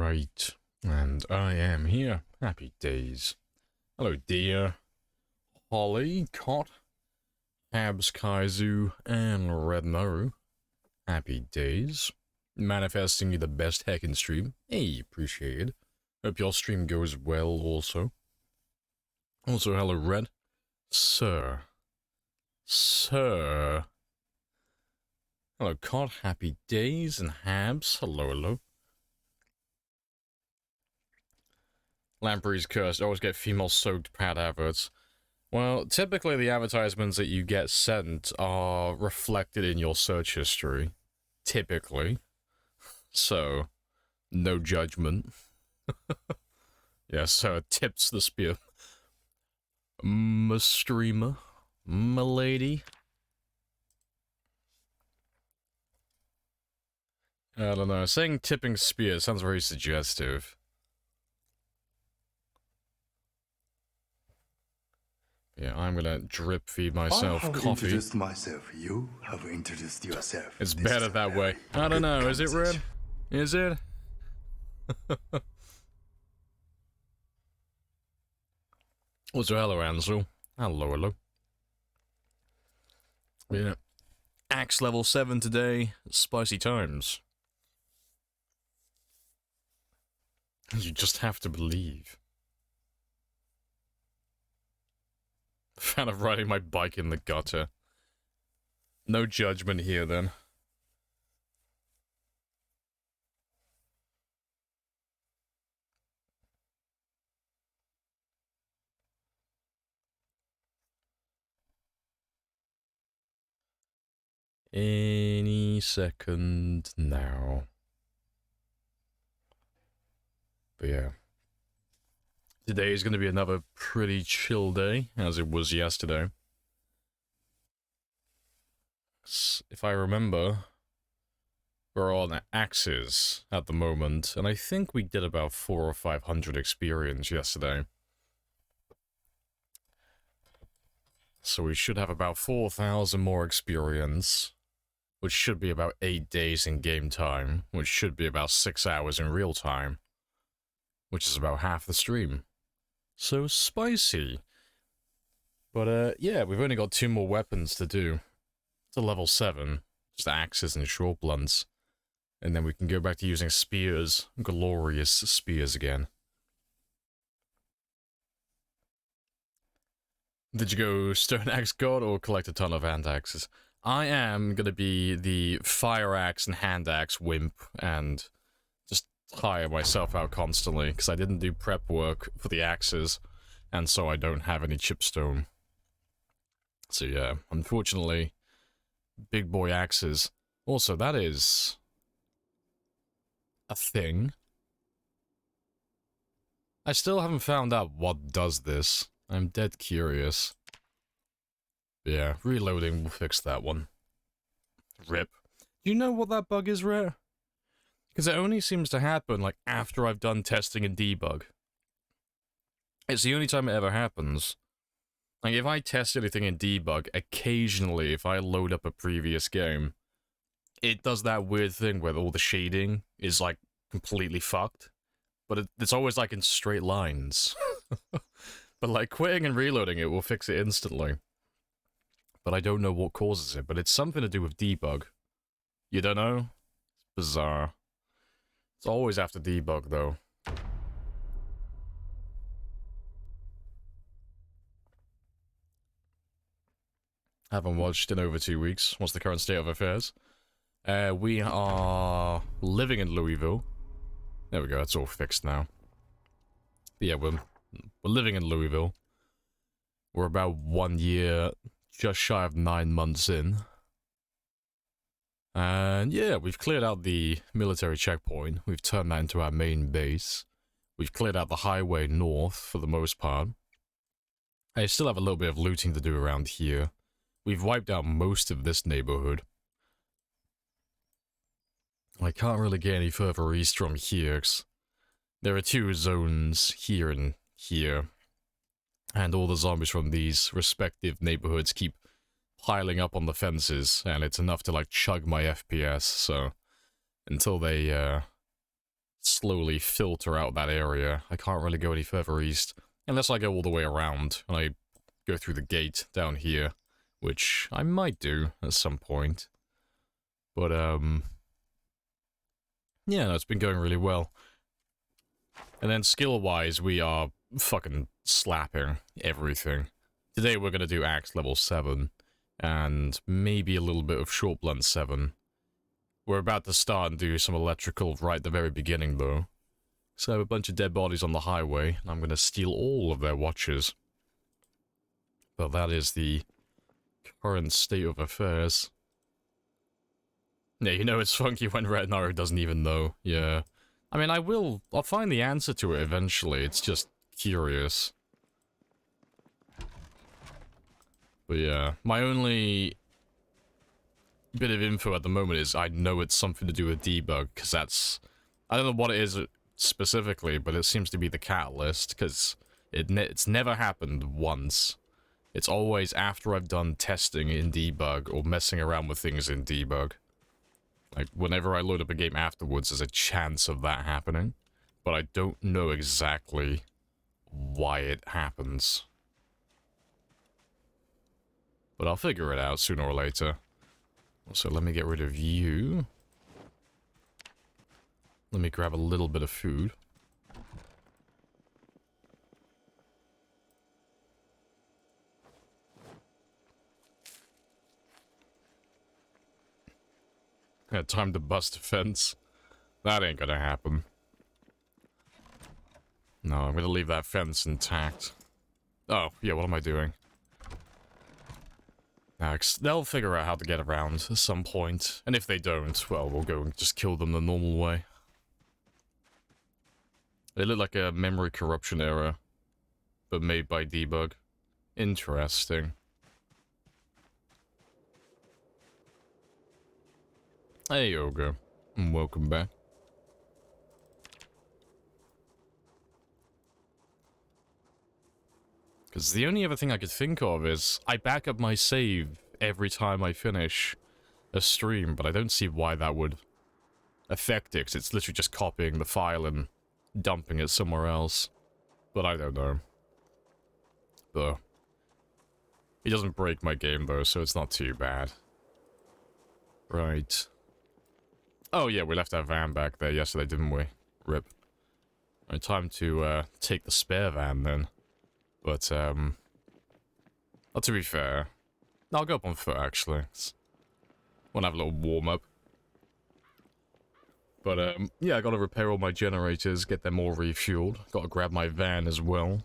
Right, and I am here. Happy days. Hello, dear. Holly, Cot, Habs, Kaizu, and Red Naru. Happy days. Manifesting you the best heckin' stream. Hey, appreciate it. Hope your stream goes well also. Also, hello, Red. Sir. Sir. Hello, Cot. Happy days, and Habs. Hello, hello. Lamprey's cursed. Always get female-soaked pad adverts. Well, typically the advertisements that you get sent are reflected in your search history. Typically. So, no judgment. Yes, tips the spear. Streamer. Lady. I don't know. Saying tipping spear sounds very suggestive. Yeah, I'm gonna drip feed myself I have coffee. Introduced myself. You have introduced yourself. It's better that way. I don't know. Is it, Red? Is it? Also, hello, Ansel. Hello, hello. Yeah. Axe level 7 today. Spicy times. You just have to believe. Fan of riding my bike in the gutter. No judgment here, then. Any second now. But yeah. Today is going to be another pretty chill day, as it was yesterday. If I remember, we're on axes at the moment, and I think we did about 400 or 500 experience yesterday. So we should have about 4,000 more experience, which should be about 8 days in game time, which should be about 6 hours in real time, which is about half the stream. So spicy. But yeah, we've only got 2 more weapons to do. To level 7. Just axes and short blunts. And then we can go back to using spears. Glorious spears again. Did you go Stone Axe God or collect a ton of hand axes? I am gonna be the fire axe and hand axe wimp and just tire myself out constantly because I didn't do prep work for the axes and so I don't have any chipstone. So yeah, unfortunately, big boy axes. Also, that is a thing. I still haven't found out what does this. I'm dead curious. Yeah, reloading will fix that one. Rip. Do you know what that bug is, Rare? Because it only seems to happen, like, after I've done testing and debug. It's the only time it ever happens. Like, if I test anything in debug, occasionally, if I load up a previous game, it does that weird thing where all the shading is, like, completely fucked. But it's always, like, in straight lines. But, like, quitting and reloading it will fix it instantly. But I don't know what causes it, but it's something to do with debug. You don't know? It's bizarre. It's always after debug, though. Haven't watched in over 2 weeks. What's the current state of affairs? We are living in Louisville. There we go, it's all fixed now. But yeah, we're living in Louisville. We're about 1 year, just shy of 9 months in. And yeah, we've cleared out the military checkpoint. We've turned that into our main base. We've cleared out the highway north for the most part. I still have a little bit of looting to do around here. We've wiped out most of this neighborhood. I can't really get any further east from here, 'cause there are 2 zones here and here. And all the zombies from these respective neighborhoods keep piling up on the fences, and it's enough to, like, chug my FPS, so until they slowly filter out that area. I can't really go any further east unless I go all the way around and I go through the gate down here, which I might do at some point. But, yeah, that's been going really well. And then skill-wise, we are fucking slapping everything. Today we're gonna do axe level 7, and maybe a little bit of short blunt 7. We're about to start and do some electrical right at the very beginning, though. So I have a bunch of dead bodies on the highway, and I'm gonna steal all of their watches. But that is the current state of affairs. Yeah, you know it's funky when Red Naru doesn't even know. Yeah. I mean, I'll find the answer to it eventually, it's just curious. But yeah, my only bit of info at the moment is I know it's something to do with debug, because that's... I don't know what it is specifically, but it seems to be the catalyst, because it's never happened once. It's always after I've done testing in debug, or messing around with things in debug. Like, whenever I load up a game afterwards, there's a chance of that happening. But I don't know exactly why it happens. But I'll figure it out sooner or later. So let me get rid of you. Let me grab a little bit of food. Yeah, time to bust a fence. That ain't gonna happen. No, I'm gonna leave that fence intact. Oh, yeah, what am I doing? They'll figure out how to get around at some point. And if they don't, well, we'll go and just kill them the normal way. They look like a memory corruption error, but made by debug. Interesting. Hey, Yoga. And welcome back. Because the only other thing I could think of is I back up my save every time I finish a stream, but I don't see why that would affect it, because it's literally just copying the file and dumping it somewhere else. But I don't know. Though. It doesn't break my game, though, so it's not too bad. Right. Oh yeah, we left our van back there yesterday, didn't we? Rip. Right, time to take the spare van then. But well, to be fair, I'll go up on foot actually. Wanna have a little warm up. But yeah, I gotta repair all my generators, get them all refueled. Gotta grab my van as well.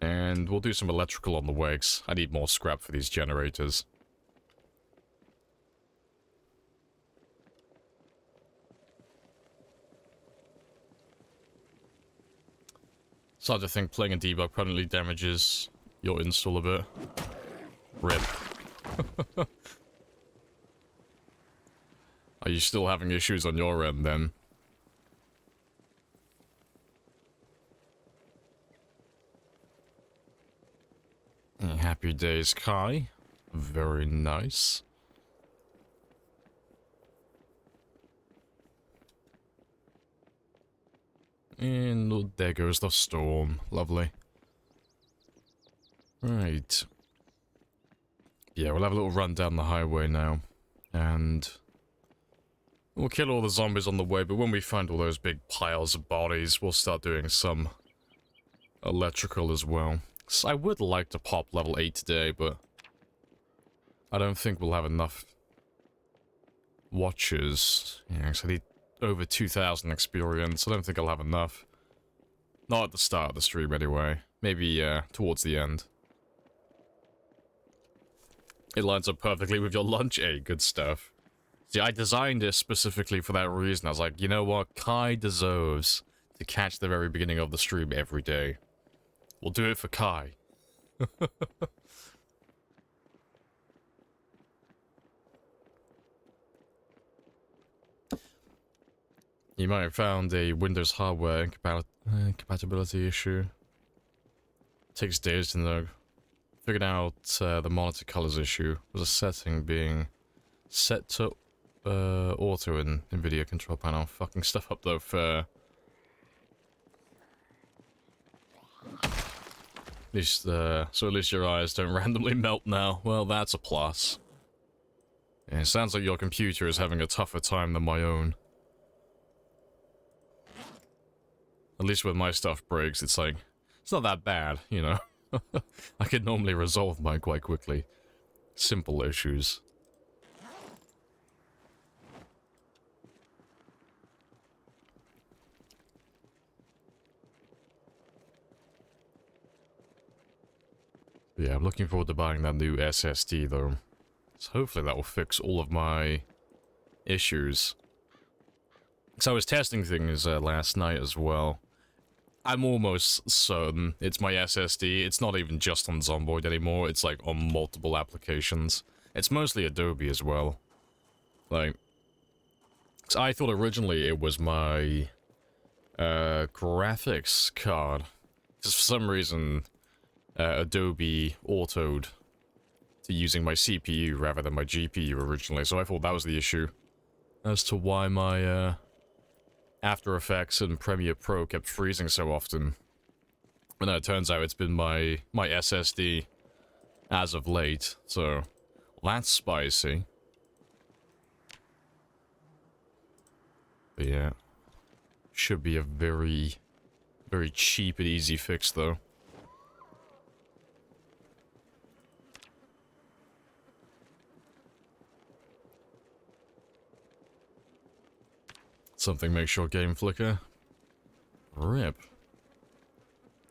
And we'll do some electrical on the way, 'cause I need more scrap for these generators. So I think playing in debug permanently damages your install a bit. Rip. Are you still having issues on your end then? Happy days, Kai. Very nice. And there goes the storm. Lovely. Right. Yeah, we'll have a little run down the highway now. And we'll kill all the zombies on the way, but when we find all those big piles of bodies, we'll start doing some electrical as well. So I would like to pop level 8 today, but I don't think we'll have enough watches. Yeah, so I need over 2,000 experience. I don't think I'll have enough. Not at the start of the stream anyway. Maybe towards the end. It lines up perfectly with your lunch. Hey, good stuff. See, I designed this specifically for that reason. I was like, you know what? Kai deserves to catch the very beginning of the stream every day. We'll do it for Kai. You might have found a Windows hardware incompatibility issue. Takes days to know. Figured out the monitor colors issue was a setting being set to auto in NVIDIA control panel. Fucking stuff up though for At least, so at least your eyes don't randomly melt now. Well, that's a plus. Yeah, it sounds like your computer is having a tougher time than my own. At least when my stuff breaks, it's like, it's not that bad, you know? I can normally resolve mine quite quickly. Simple issues. Yeah, I'm looking forward to buying that new SSD though. So hopefully that will fix all of my issues. So I was testing things last night as well. I'm almost certain it's my SSD. It's not even just on Zomboid anymore. It's like on multiple applications. It's mostly Adobe as well. Like, so I thought originally it was my graphics card. Because for some reason, Adobe autoed to using my CPU rather than my GPU originally. So I thought that was the issue as to why my After Effects and Premiere Pro kept freezing so often. But no, it turns out it's been my SSD as of late, so that's spicy. But yeah, should be a very, very cheap and easy fix though. Something makes your game flicker. RIP.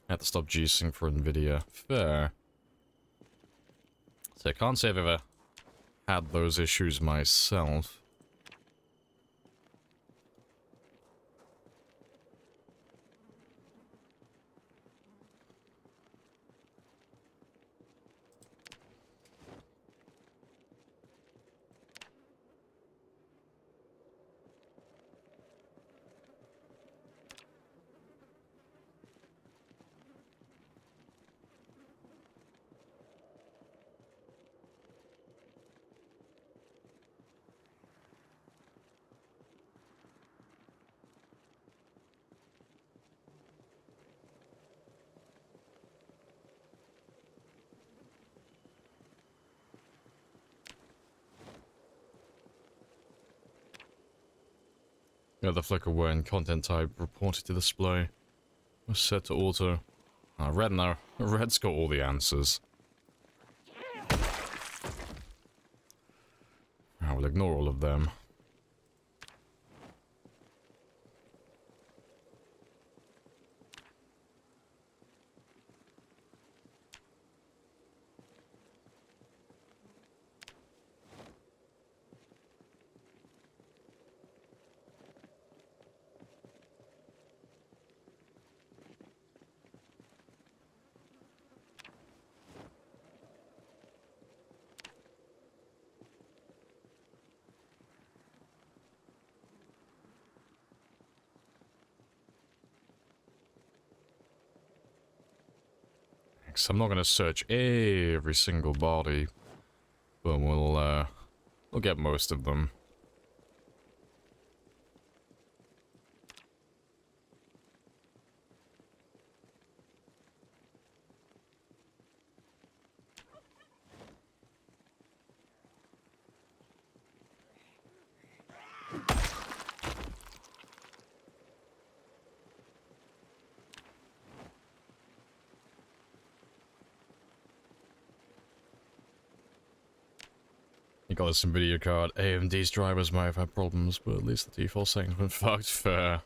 Had to stop juicing for Nvidia. Fair. So I can't say I've ever had those issues myself. Yeah, the flicker when content type reported to display was set to auto. Red now. Red's got all the answers. I will ignore all of them. I'm not gonna search every single body, but we'll get most of them. You got this NVIDIA card. AMD's drivers might have had problems, but at least the default settings been fucked. Fair.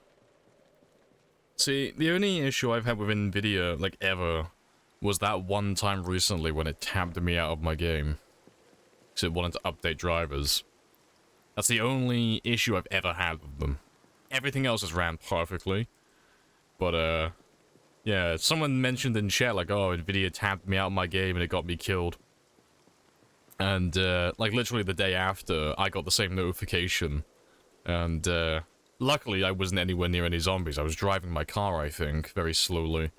See, the only issue I've had with NVIDIA, like, ever, was that one time recently when it tabbed me out of my game. Because it wanted to update drivers. That's the only issue I've ever had with them. Everything else has ran perfectly. But, yeah, someone mentioned in chat, like, oh, NVIDIA tabbed me out of my game and it got me killed. And, like, literally the day after, I got the same notification. And, luckily I wasn't anywhere near any zombies. I was driving my car, I think, very slowly.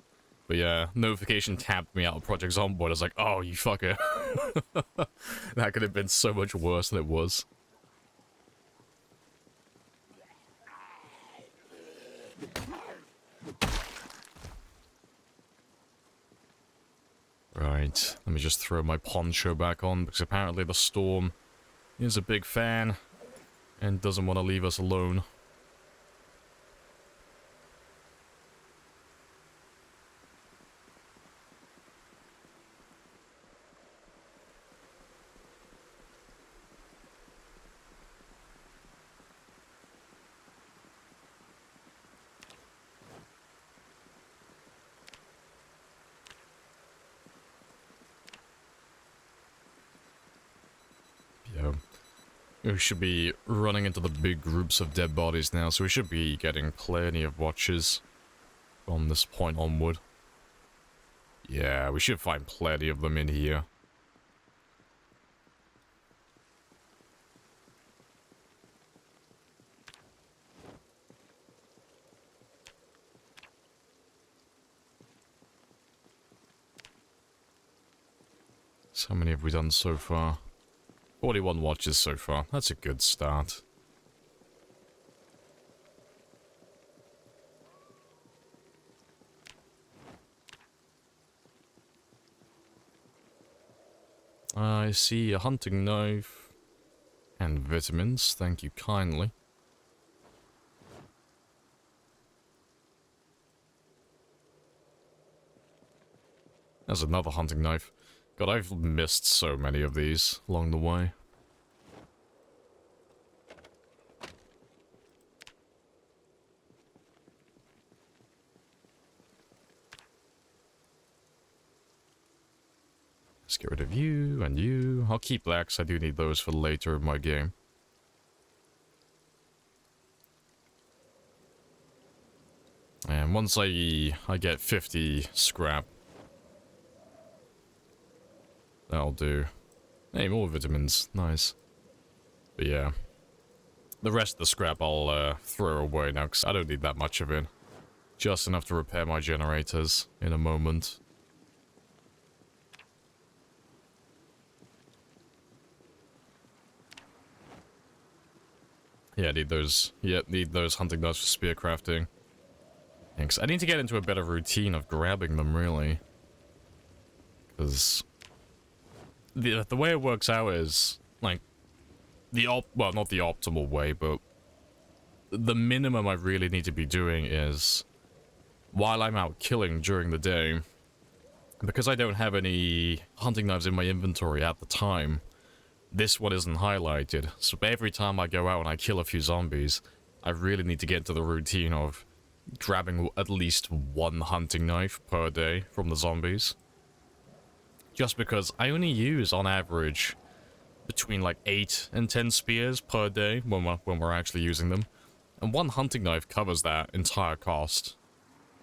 But yeah, notification tabbed me out of Project Zomboid. I was like, oh, you fucker. That could have been so much worse than it was. Right, let me just throw my poncho back on, because apparently the storm is a big fan and doesn't want to leave us alone. Yeah. We should be running into the big groups of dead bodies now, so we should be getting plenty of watches from this point onward. Yeah, we should find plenty of them in here. So how many have we done so far? 41 watches so far. That's a good start. I see a hunting knife and vitamins. Thank you kindly. There's another hunting knife. God, I've missed so many of these along the way. Let's get rid of you and you. I'll keep that because I do need those for later in my game. And once I get 50 scrap, that'll do. Hey, more vitamins. Nice. But yeah. The rest of the scrap I'll throw away now because I don't need that much of it. Just enough to repair my generators in a moment. Yeah, need those hunting knives for spear crafting. Thanks. I need to get into a better routine of grabbing them, really. Because the way it works out is, like, well, not the optimal way, but the minimum I really need to be doing is, while I'm out killing during the day, because I don't have any hunting knives in my inventory at the time, this one isn't highlighted. So every time I go out and I kill a few zombies, I really need to get into the routine of grabbing at least one hunting knife per day from the zombies. Just because I only use, on average, between like 8 and 10 spears per day when we're actually using them. And one hunting knife covers that entire cost.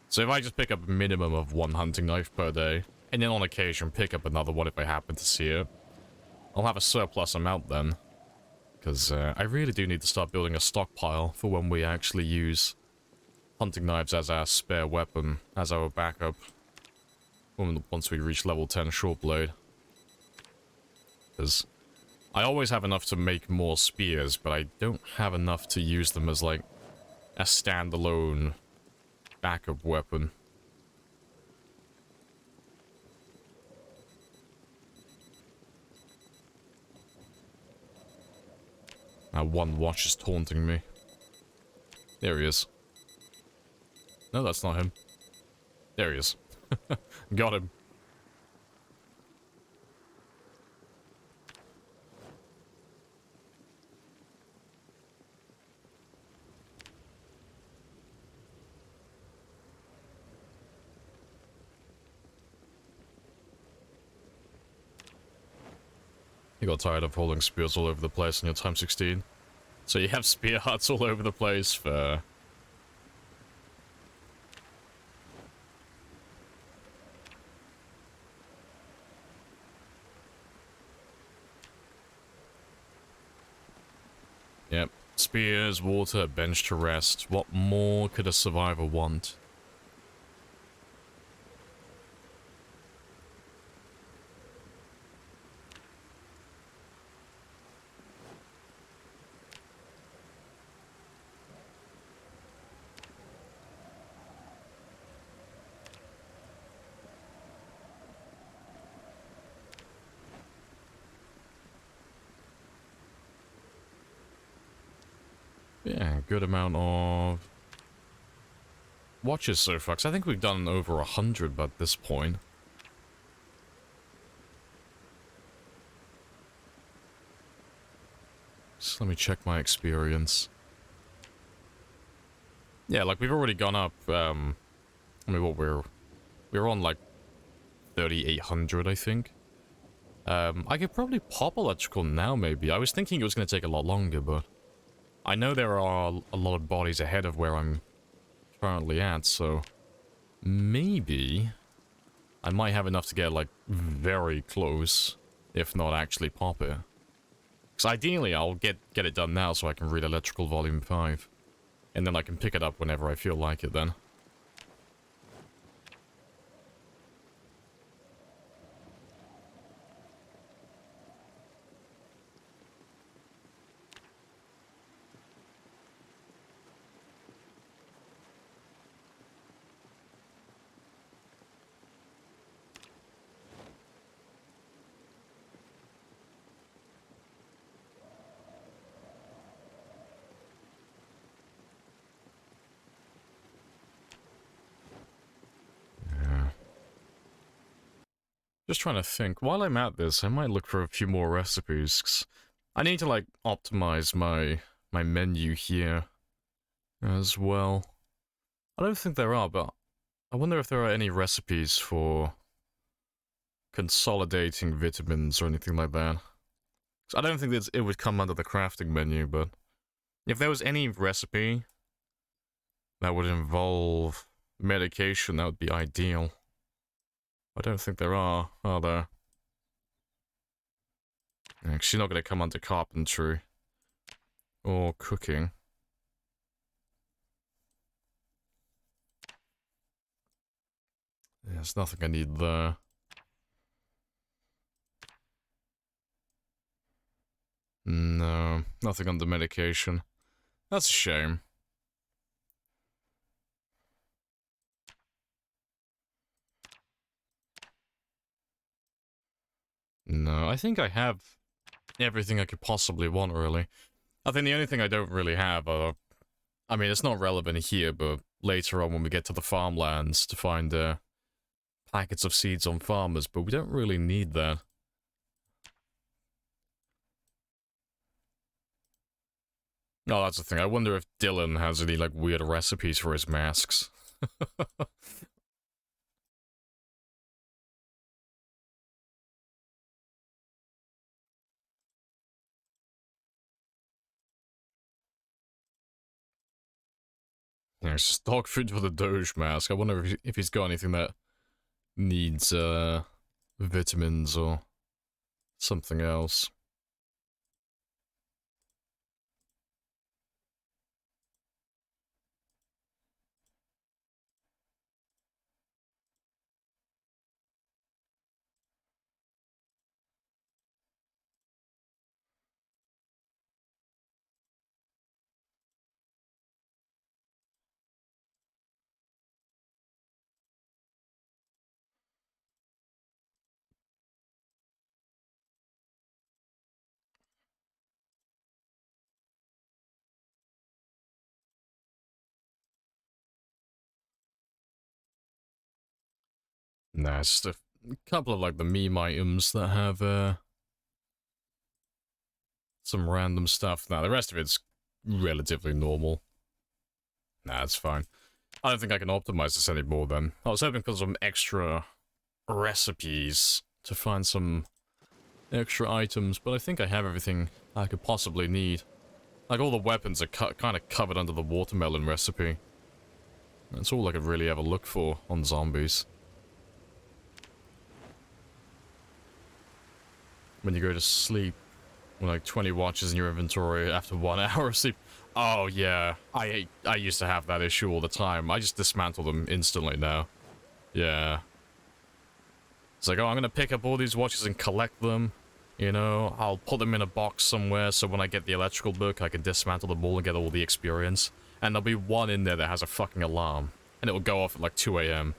So if I just pick up a minimum of one hunting knife per day, and then on occasion pick up another one if I happen to see it, I'll have a surplus amount then. Because I really do need to start building a stockpile for when we actually use hunting knives as our spare weapon, as our backup. Once we reach level 10 short blade. Because I always have enough to make more spears, but I don't have enough to use them as like a standalone backup weapon. Now one watch is taunting me. There he is. No, that's not him. There he is. Got him. You got tired of holding spears all over the place in your time 16. So you have spear huts all over the place for... Yep. Spears, water, bench to rest. What more could a survivor want? Yeah, good amount of watches so far, 'cause I think we've done over 100 by this point. So let me check my experience. Yeah, like we've already gone up, I mean what we're on like 3,800 I think. I could probably pop electrical now maybe. I was thinking it was going to take a lot longer, but I know there are a lot of bodies ahead of where I'm currently at, so maybe I might have enough to get like very close, if not actually pop it. Because ideally I'll get it done now so I can read electrical volume 5. And then I can pick it up whenever I feel like it then. Just trying to think. While I'm at this, I might look for a few more recipes. 'Cause I need to, like, optimize my menu here as well. I don't think there are, but I wonder if there are any recipes for consolidating vitamins or anything like that. 'Cause I don't think that it would come under the crafting menu, but if there was any recipe that would involve medication, that would be ideal. I don't think there are there? Actually, not going to come under carpentry or cooking. There's nothing I need there. No, nothing under medication. That's a shame. No, I think I have everything I could possibly want, really. I think the only thing I don't really have are... I mean, it's not relevant here, but later on when we get to the farmlands to find packets of seeds on farmers, but we don't really need that. Oh, that's the thing. I wonder if Dylan has any, like, weird recipes for his masks. Yeah, stock food for the Doge mask. I wonder if he's got anything that needs, vitamins or something else. Nah, it's just a couple of, like, the meme items that have, some random stuff. Nah, the rest of it's relatively normal. Nah, it's fine. I don't think I can optimize this anymore, then. I was hoping for some extra recipes to find some extra items, but I think I have everything I could possibly need. Like, all the weapons are kind of covered under the watermelon recipe. That's all I could really ever look for on zombies. When you go to sleep, with like 20 watches in your inventory after 1 hour of sleep. Oh yeah, I used to have that issue all the time. I just dismantle them instantly now. Yeah. It's like, oh, I'm gonna pick up all these watches and collect them. You know, I'll put them in a box somewhere so when I get the electrical book, I can dismantle them all and get all the experience. And there'll be one in there that has a fucking alarm. And it will go off at like 2 AM.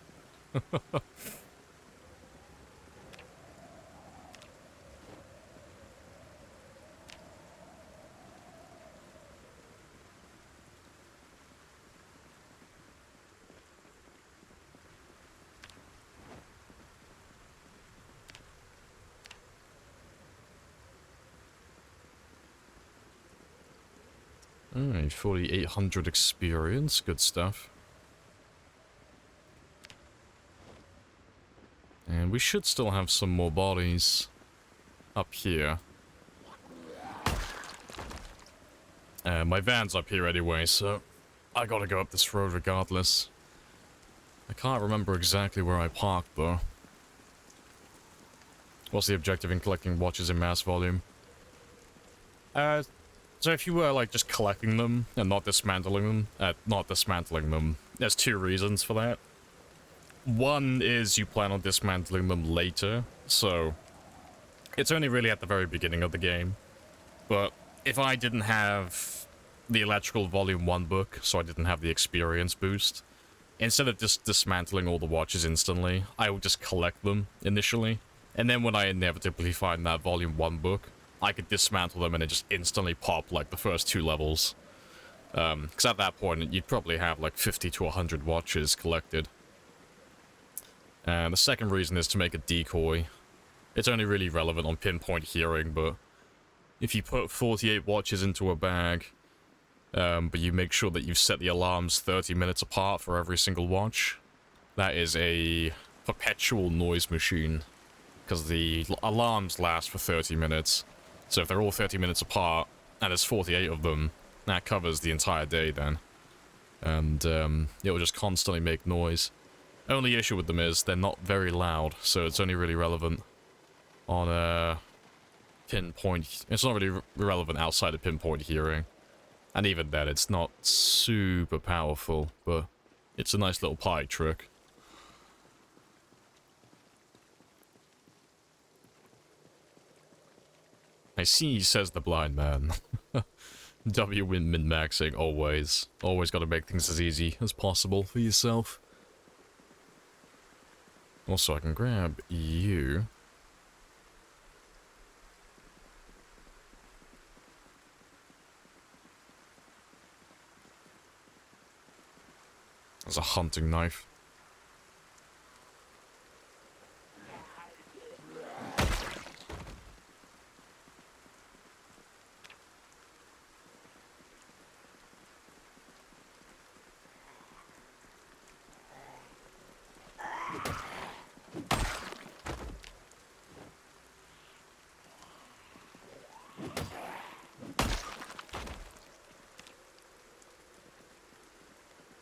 Alright, 4,800 experience. Good stuff. And we should still have some more bodies up here. My van's up here anyway, so I gotta go up this road regardless. I can't remember exactly where I parked, though. What's the objective in collecting watches in mass volume? So if you were, like, just collecting them and not dismantling them, there's two reasons for that. One is you plan on dismantling them later, so it's only really at the very beginning of the game. But if I didn't have the Electrical Volume 1 book, so I didn't have the experience boost, instead of just dismantling all the watches instantly, I would just collect them initially. And then when I inevitably find that Volume 1 book, I could dismantle them and then just instantly pop, like, the first 2 levels. Because at that point, you'd probably have, like, 50 to 100 watches collected. And the second reason is to make a decoy. It's only really relevant on pinpoint hearing, but if you put 48 watches into a bag, but you make sure that you've set the alarms 30 minutes apart for every single watch, that is a perpetual noise machine. Because the alarms last for 30 minutes. So if they're all 30 minutes apart, and there's 48 of them, that covers the entire day then. And it will just constantly make noise. Only issue with them is they're not very loud, so it's only really relevant on pinpoint. It's not really relevant outside of pinpoint hearing. And even then, it's not super powerful, but it's a nice little party trick. I see, says the blind man. W win min-maxing, always. Always gotta make things as easy as possible for yourself. Also, I can grab you. There's a hunting knife.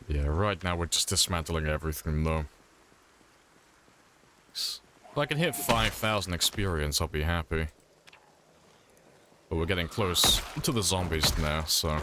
Yeah, right now we're just dismantling everything, though. If I can hit 5,000 experience, I'll be happy. But we're getting close to the zombies now, so...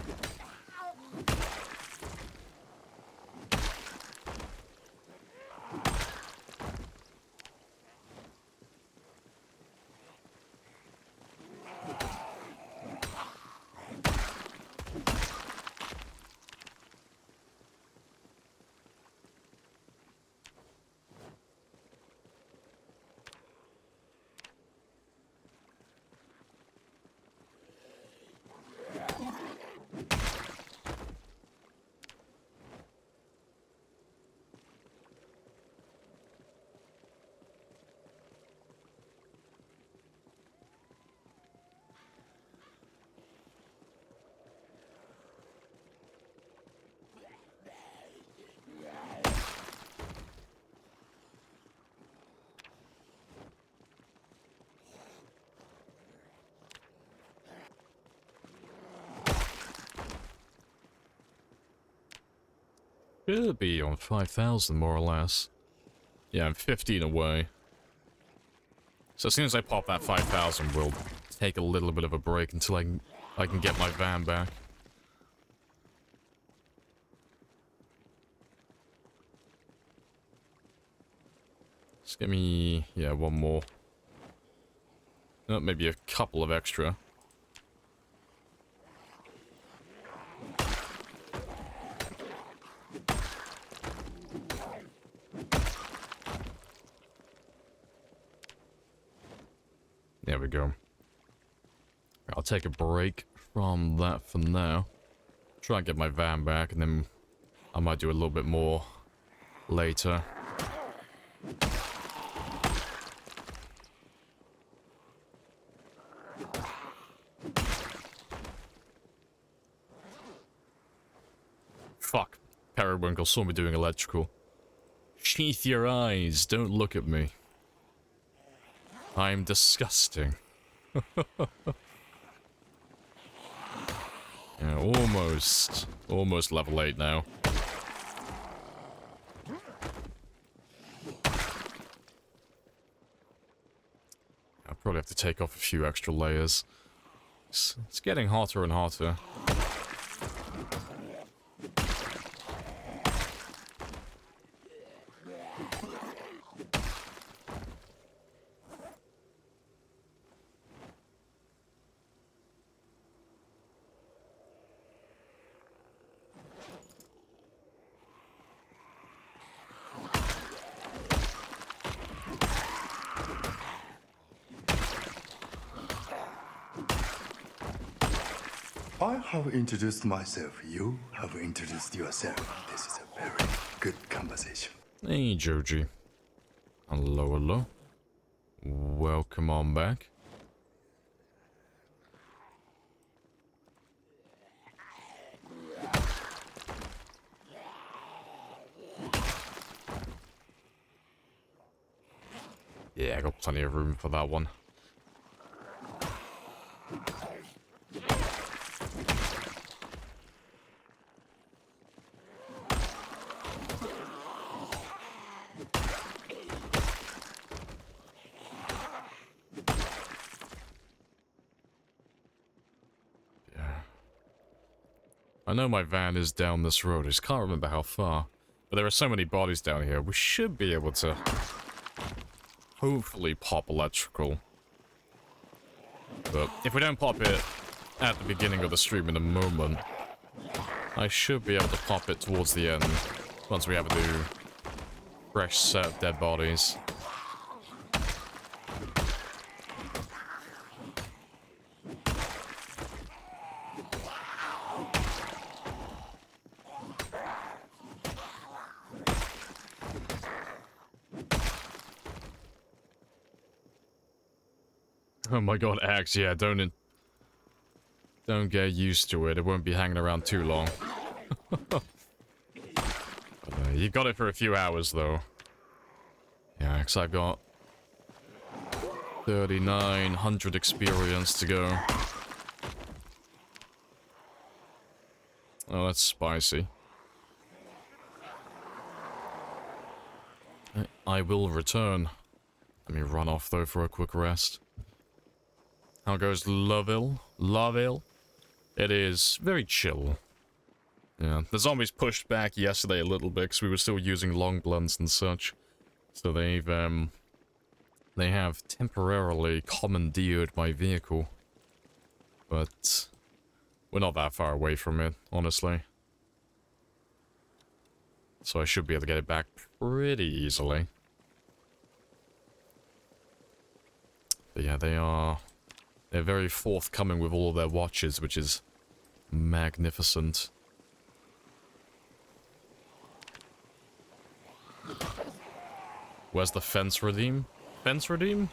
Should be on 5,000 more or less. Yeah, I'm 15 away. So as soon as I pop that 5,000, we'll take a little bit of a break until I can get my van back. Just give me, yeah, one more. Maybe a couple of extra. There we go. I'll take a break from that for now. Try and get my van back, and then I might do a little bit more later. fuck. Periwinkle saw me doing electrical. Sheath your eyes. Don't look at me. I'm disgusting. Yeah, almost. Almost level 8 now. I'll probably have to take off a few extra layers. It's getting hotter and hotter. I have introduced myself. You have introduced yourself. This is a very good conversation. Hey, Joji. Hello, hello. Welcome on back. Yeah, I got plenty of room for that one. I know my van is down this road. I just can't remember how far. But there are so many bodies down here. We should be able to hopefully pop electrical. But if we don't pop it at the beginning of the stream in a moment, I should be able to pop it towards the end once we have a new fresh set of dead bodies. Oh my god, Axe, yeah, don't get used to it. It won't be hanging around too long. You got it for a few hours, though. Yeah, because I've got 3,900 experience to go. Oh, that's spicy. I will return. Let me run off, though, for a quick rest. How goes Loville? Loville? It is very chill. Yeah, the zombies pushed back yesterday a little bit because we were still using long blunts and such. So they have temporarily commandeered my vehicle. But we're not that far away from it, honestly. So I should be able to get it back pretty easily. But yeah, they're very forthcoming with all of their watches, which is magnificent. Where's the fence redeem? Fence redeem?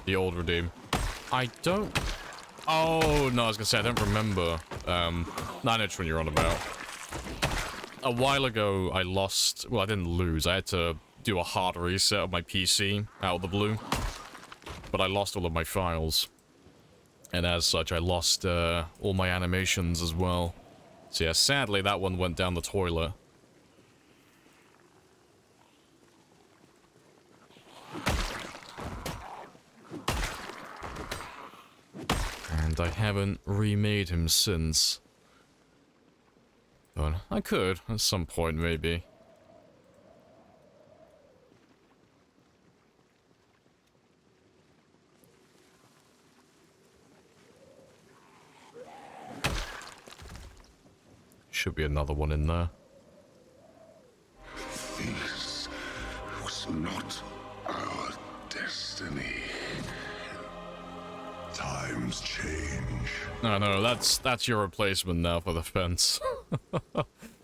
The old redeem. I don't... Oh, no, I was gonna say, I don't remember. No, I know which one you're on about. A while ago, I lost... Well, I didn't lose. I had to do a hard reset of my PC out of the blue. But I lost all of my files. And as such, I lost all my animations as well. So yeah, sadly, that one went down the toilet. And I haven't remade him since. But I could, at some point, maybe. Should be another one in there. This was not our destiny. Times change. No, that's your replacement now for the fence.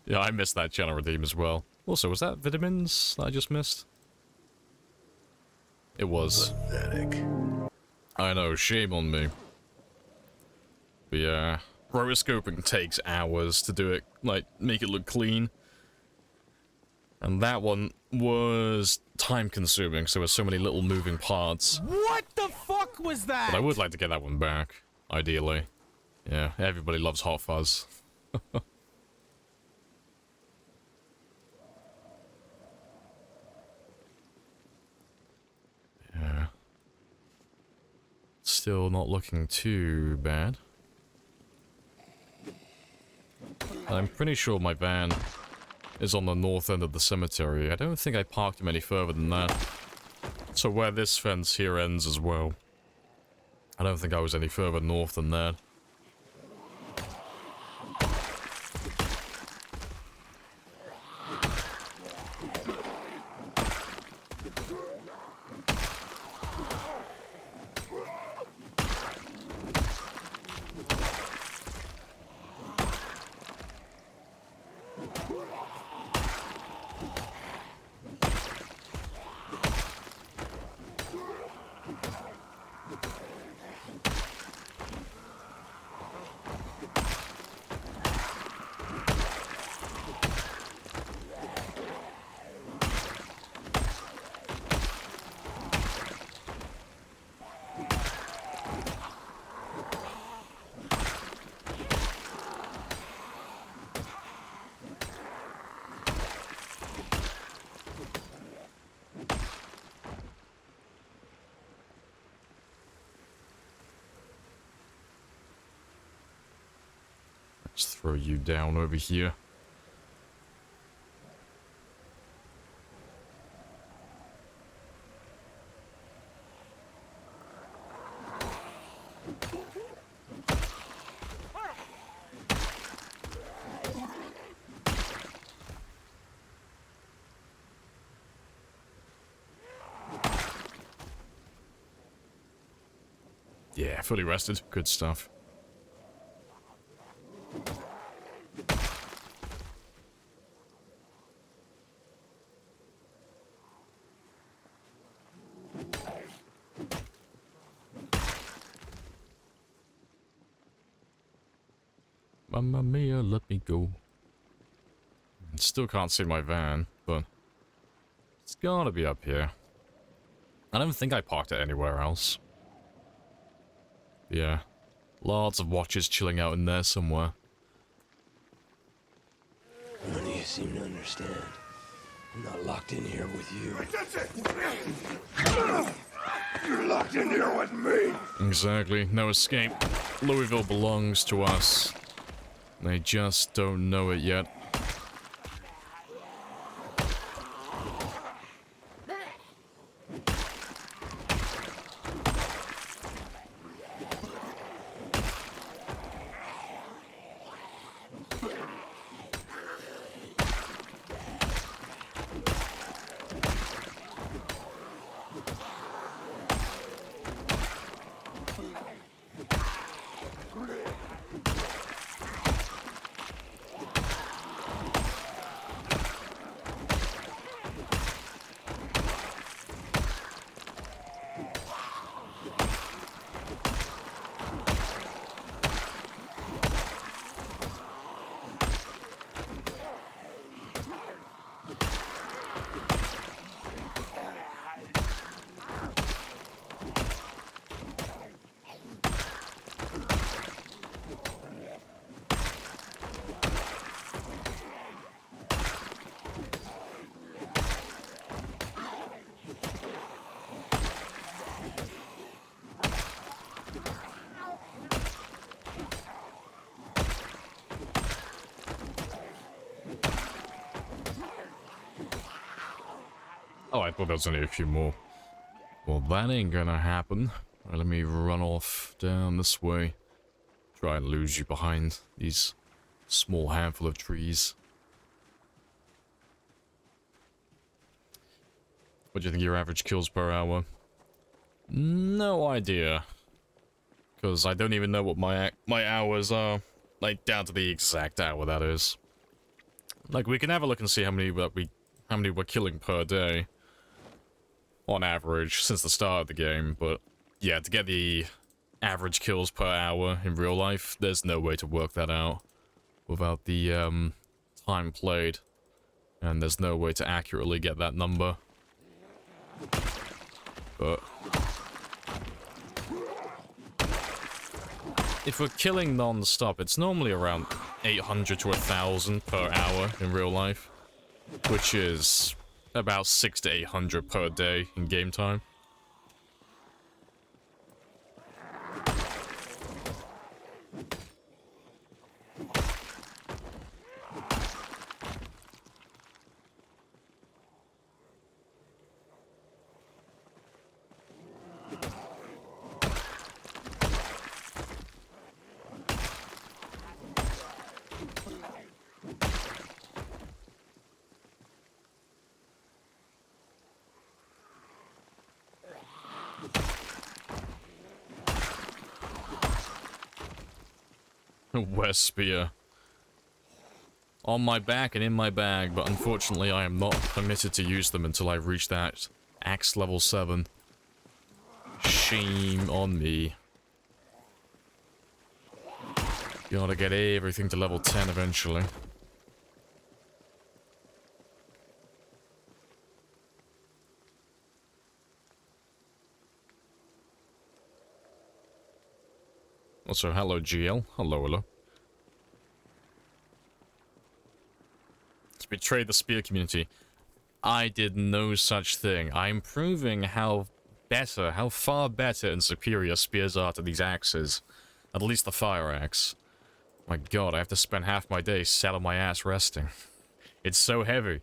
Yeah, I missed that channel redeem as well. Also, was that vitamins that I just missed? It was. Pathetic. I know, shame on me. But yeah, rotoscoping takes hours to do it, like, make it look clean. And that one was time-consuming, so there were so many little moving parts. What the fuck was that? But I would like to get that one back, ideally. Yeah, everybody loves Hot Fuzz. Yeah. Still not looking too bad. I'm pretty sure my van is on the north end of the cemetery. I don't think I parked him any further than that. So where this fence here ends as well. I don't think I was any further north than that. Let's throw you down over here. Yeah, fully rested. Good stuff. Mamma mia, let me go. Still can't see my van, but it's gotta be up here. I don't think I parked it anywhere else. Yeah, lots of watches chilling out in there somewhere. None of you seem to understand. I'm not locked in here with you. You're locked in here with me. Exactly, no escape. Louisville belongs to us. They just don't know it yet. Oh, I thought there was only a few more. Well, that ain't gonna happen. Right, let me run off down this way. Try and lose you behind these small handful of trees. What do you think your average kills per hour? No idea. Because I don't even know what my hours are. Like, down to the exact hour, that is. Like, we can have a look and see how many we're killing per day. On average, since the start of the game, but yeah, to get the average kills per hour in real life, there's no way to work that out without the time played, and there's no way to accurately get that number. But if we're killing non-stop, it's normally around 800 to 1,000 per hour in real life, which is about 600 to 800 per day in game time. Where's spear? On my back and in my bag, but unfortunately I am not permitted to use them until I reach that axe level 7. Shame on me. Gotta get everything to level 10 eventually. Also, hello GL. Hello, hello. Let's betray the spear community. I did no such thing. I'm proving how far better and superior spears are to these axes. At least the fire axe. My god, I have to spend half my day sat on my ass resting. It's so heavy.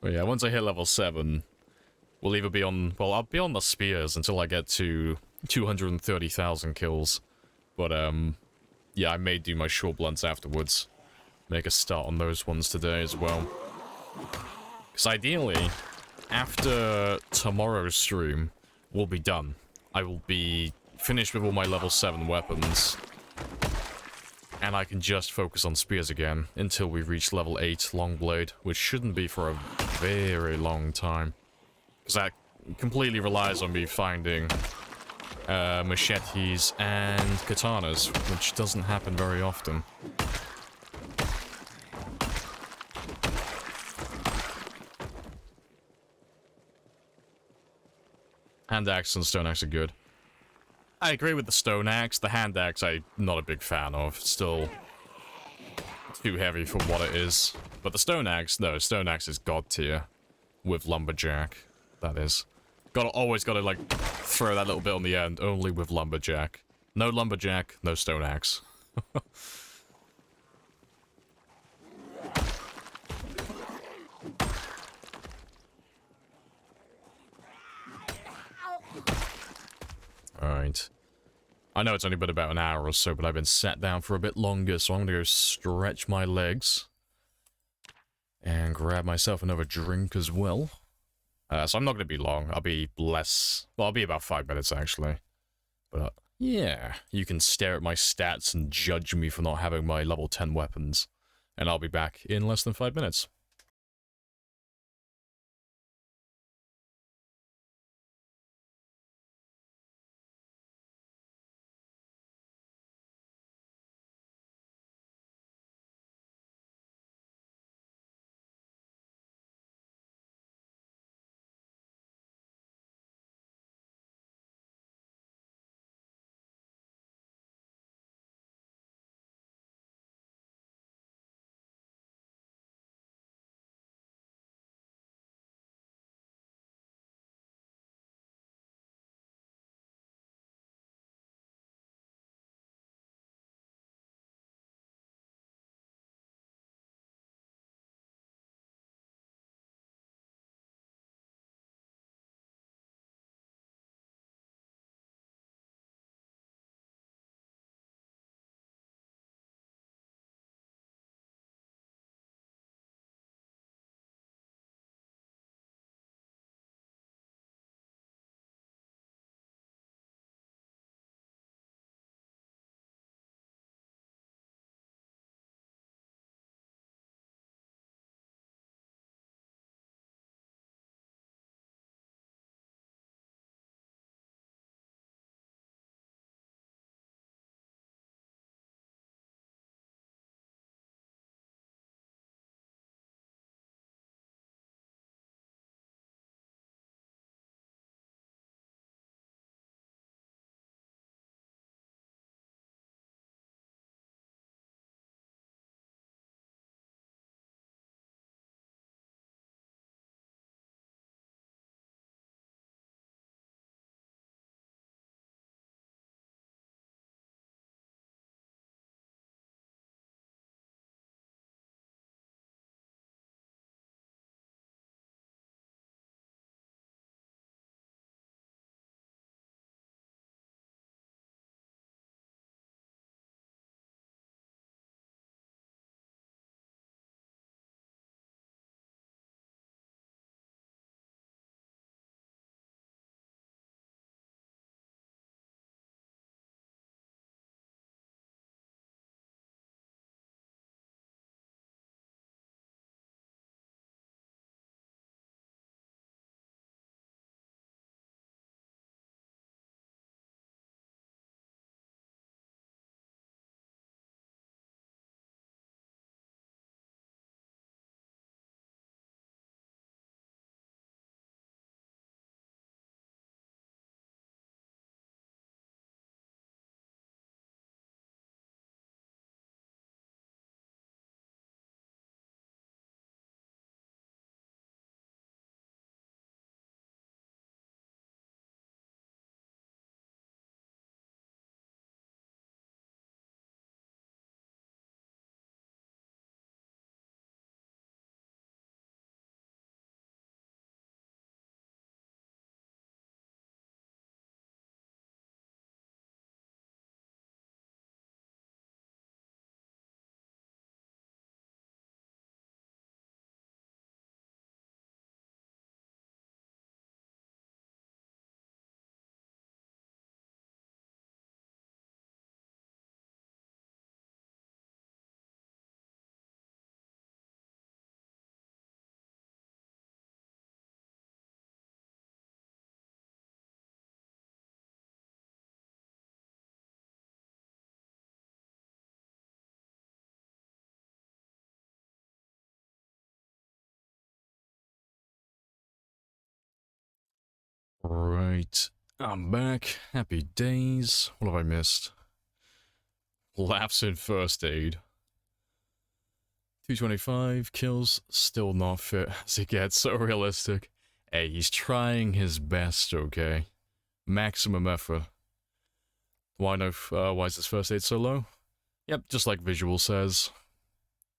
But yeah, once I hit level 7, we'll either be on... Well, I'll be on the spears until I get to 230,000 kills. But, yeah, I may do my short blunts afterwards. Make a start on those ones today as well. Because ideally, after tomorrow's stream, we'll be done. I will be finished with all my level 7 weapons. And I can just focus on spears again until we reach level 8 Longblade, which shouldn't be for a very long time. Because that completely relies on me finding machetes and katanas, which doesn't happen very often. Hand axe and stone axe are good. I agree with the stone axe. The hand axe I'm not a big fan of. It's still too heavy for what it is. But the stone axe, no, stone axe is god tier. With lumberjack, that is. Always gotta, like, throw that little bit on the end, only with lumberjack. No lumberjack, no stone axe. Alright. I know it's only been about an hour or so, but I've been sat down for a bit longer, so I'm gonna go stretch my legs. And grab myself another drink as well. So I'm not gonna be long. I'll be less... Well, I'll be about 5 minutes, actually. But, yeah. You can stare at my stats and judge me for not having my level 10 weapons. And I'll be back in less than 5 minutes. Right. I'm back. Happy days. What have I missed? Lapse in first aid. 225 kills, still not fit as it gets, so realistic. Hey, he's trying his best, okay? Maximum effort. Why is his first aid so low? Yep, just like visual says.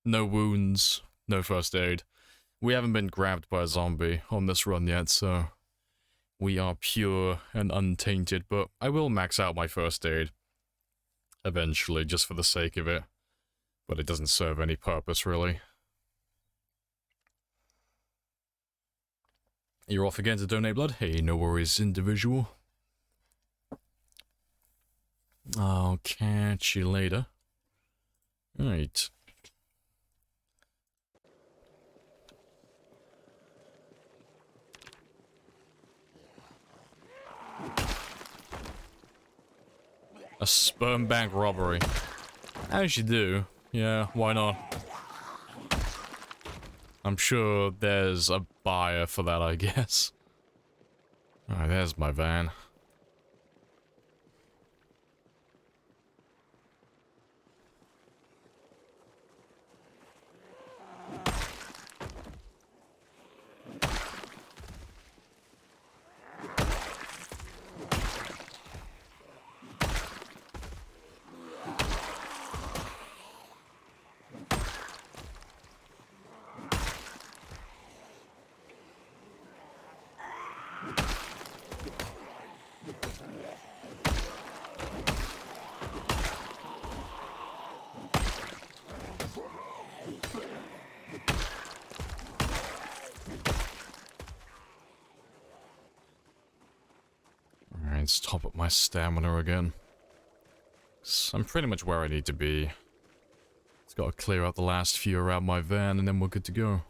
No wounds, no first aid. We haven't been grabbed by a zombie on this run yet, so we are pure and untainted, but I will max out my first aid eventually, just for the sake of it. But it doesn't serve any purpose, really. You're off again to donate blood? Hey, no worries, individual. I'll catch you later. Right. A sperm bank robbery. As you do. Yeah, why not? I'm sure there's a buyer for that, I guess. Alright, there's my van. Let's top up my stamina again. I'm pretty much where I need to be. Just gotta clear out the last few around my van and then we're good to go.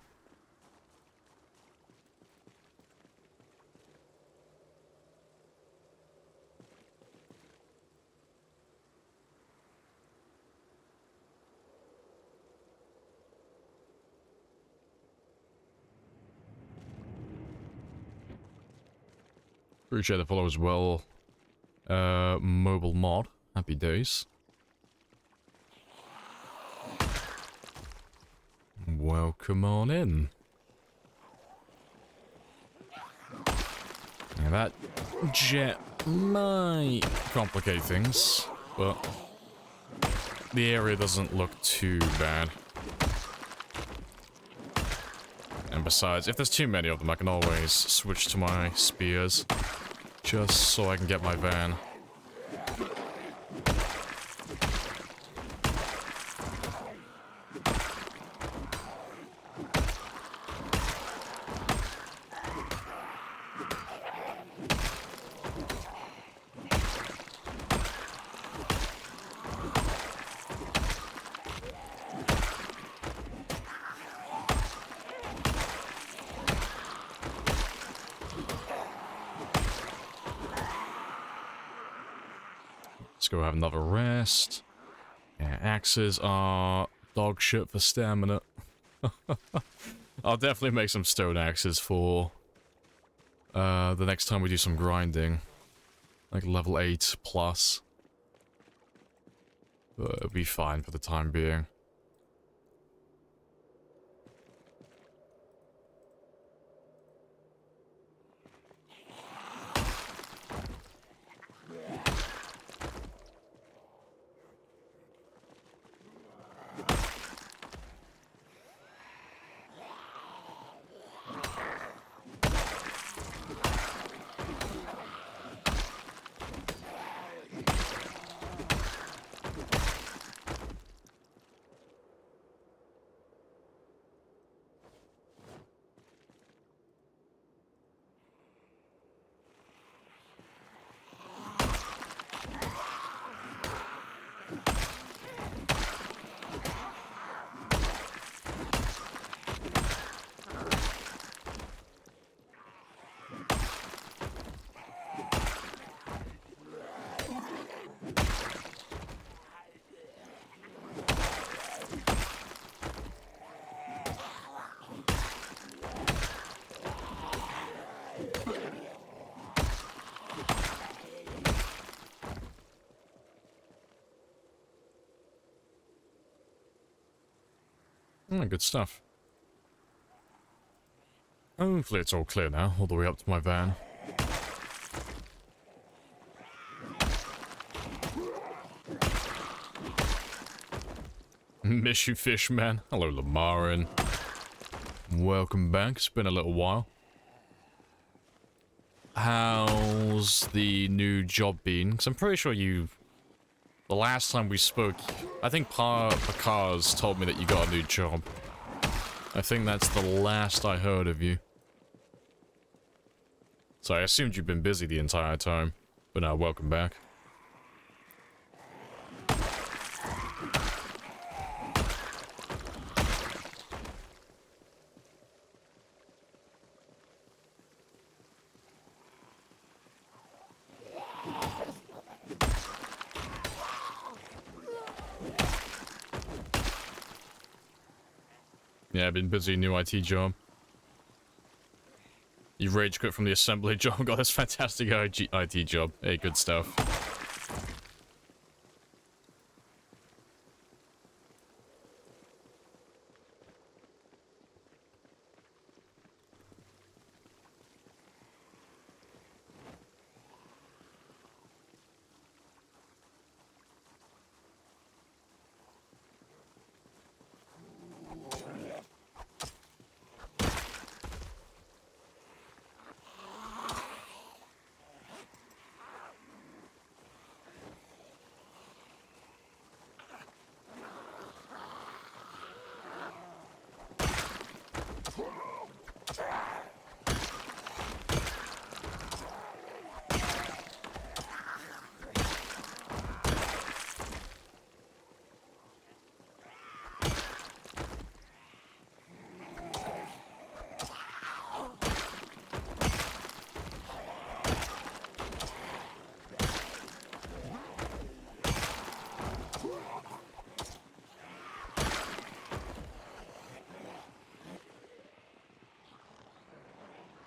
Appreciate the follow as well. Mobile mod. Happy days. Welcome on in. Now that jet might complicate things, but the area doesn't look too bad. And besides, if there's too many of them, I can always switch to my spears. Just so I can get my van. Let's go have another rest. Yeah, axes are dog shit for stamina. I'll definitely make some stone axes for the next time we do some grinding. Like level 8 plus. But it'll be fine for the time being. Good stuff. Hopefully it's all clear now, all the way up to my van. Miss you, fish man. Hello, Lamarin. Welcome back. It's been a little while. How's the new job been? Because I'm pretty sure you... The last time we spoke, I think Picard's told me that you got a new job. I think that's the last I heard of you. So I assumed you've been busy the entire time. But now, welcome back. Yeah, I've been busy, new IT job. You rage quit from the assembly job, got this fantastic IT job. Hey, good stuff.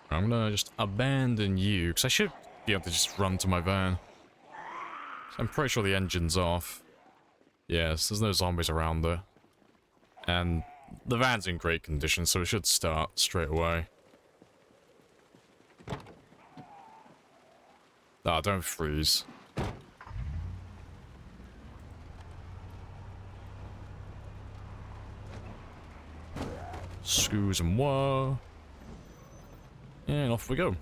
I'm gonna just abandon you, because I should be able to just run to my van. I'm pretty sure the engine's off. Yes, there's no zombies around there. And the van's in great condition, so it should start straight away. Ah, don't freeze. Screws and moi. And off we go.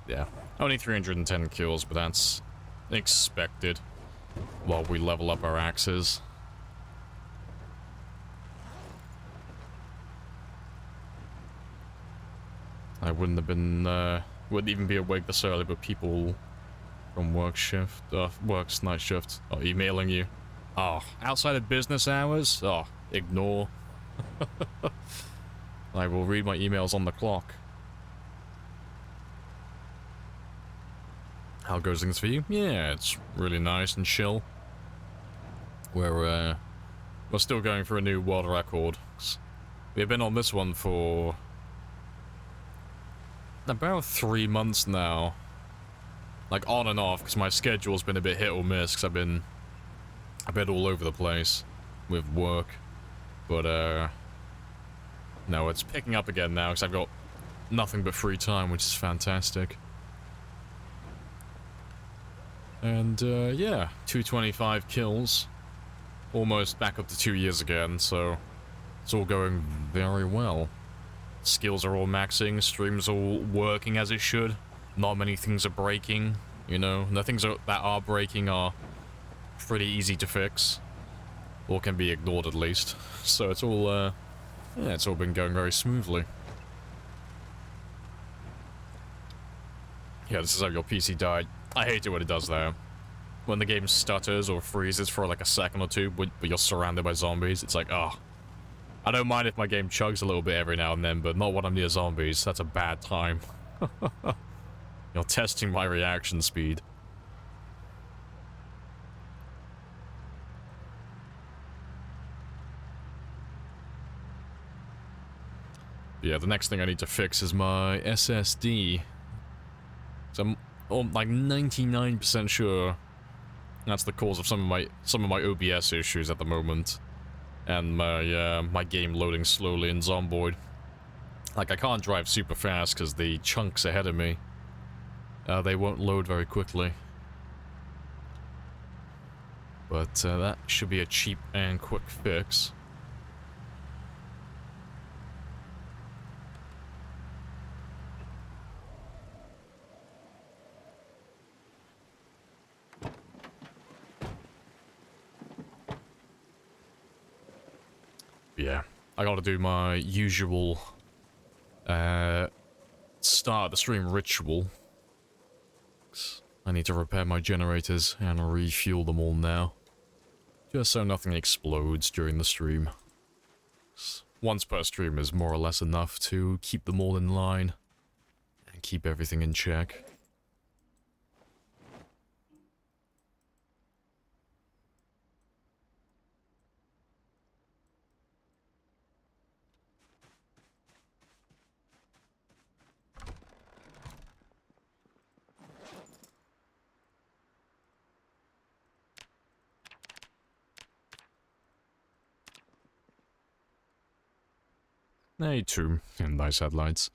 Yeah, only 310 kills, but that's expected while we level up our axes. I wouldn't have been, wouldn't even be awake this early, but people from work shift, works night shift are emailing you. Oh, outside of business hours? Oh, ignore. I will read my emails on the clock. How goes things for you? Yeah, it's really nice and chill. We're still going for a new world record. We've been on this one for about 3 months now. Like on and off, because my schedule's been a bit hit or miss, because I've been a bit all over the place with work. But no, it's picking up again now, because I've got nothing but free time, which is fantastic. And yeah, 225 kills. Almost back up to 2 years again, so it's all going very well. Skills are all maxing, streams all working as it should. Not many things are breaking, you know. The things that are breaking are pretty easy to fix, or can be ignored at least. So it's all, yeah, it's all been going very smoothly. Yeah, this is how your PC died. I hate it when it does that. When the game stutters or freezes for like a second or two, but you're surrounded by zombies, it's like, oh. I don't mind if my game chugs a little bit every now and then, but not when I'm near zombies. That's a bad time. You're testing my reaction speed. Yeah, the next thing I need to fix is my SSD. So or like 99% sure that's the cause of some of my OBS issues at the moment, and my game loading slowly in Zomboid. Like, I can't drive super fast because the chunks ahead of me, they won't load very quickly. But that should be a cheap and quick fix. Yeah, I gotta do my usual start the stream ritual. I need to repair my generators and refuel them all now. Just so nothing explodes during the stream. Once per stream is more or less enough to keep them all in line and keep everything in check. Hey, too, and nice headlights.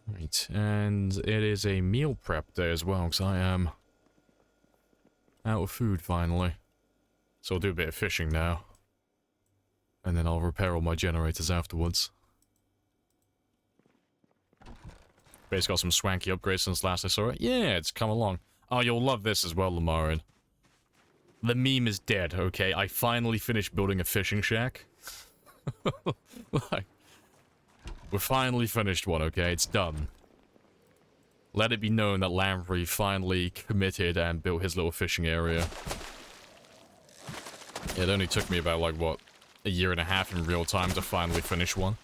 Right, and it is a meal prep day as well, because I am out of food finally. So I'll do a bit of fishing now. And then I'll repair all my generators afterwards. Basically got some swanky upgrades since last I saw it. Yeah, it's come along. Oh, you'll love this as well, Lamarin. The meme is dead, okay? I finally finished building a fishing shack. Like, we're finally finished one, okay? It's done. Let it be known that Lamprey finally committed and built his little fishing area. It only took me about, like, what, a year and a half in real time to finally finish one.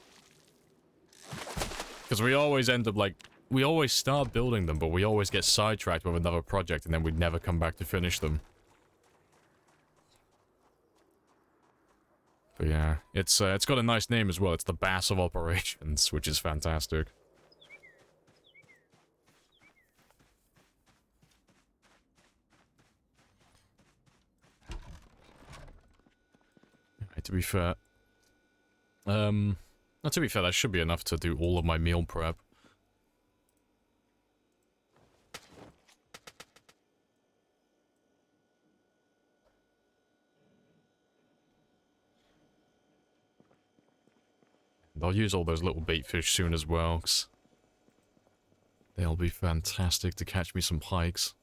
Because we always end up, like, we always start building them, but we always get sidetracked with another project and then we'd never come back to finish them. But yeah, it's got a nice name as well. It's the Bass of Operations, which is fantastic. Right, to be fair, that should be enough to do all of my meal prep. And I'll use all those little bait fish soon as well, 'cause they'll be fantastic to catch me some pikes.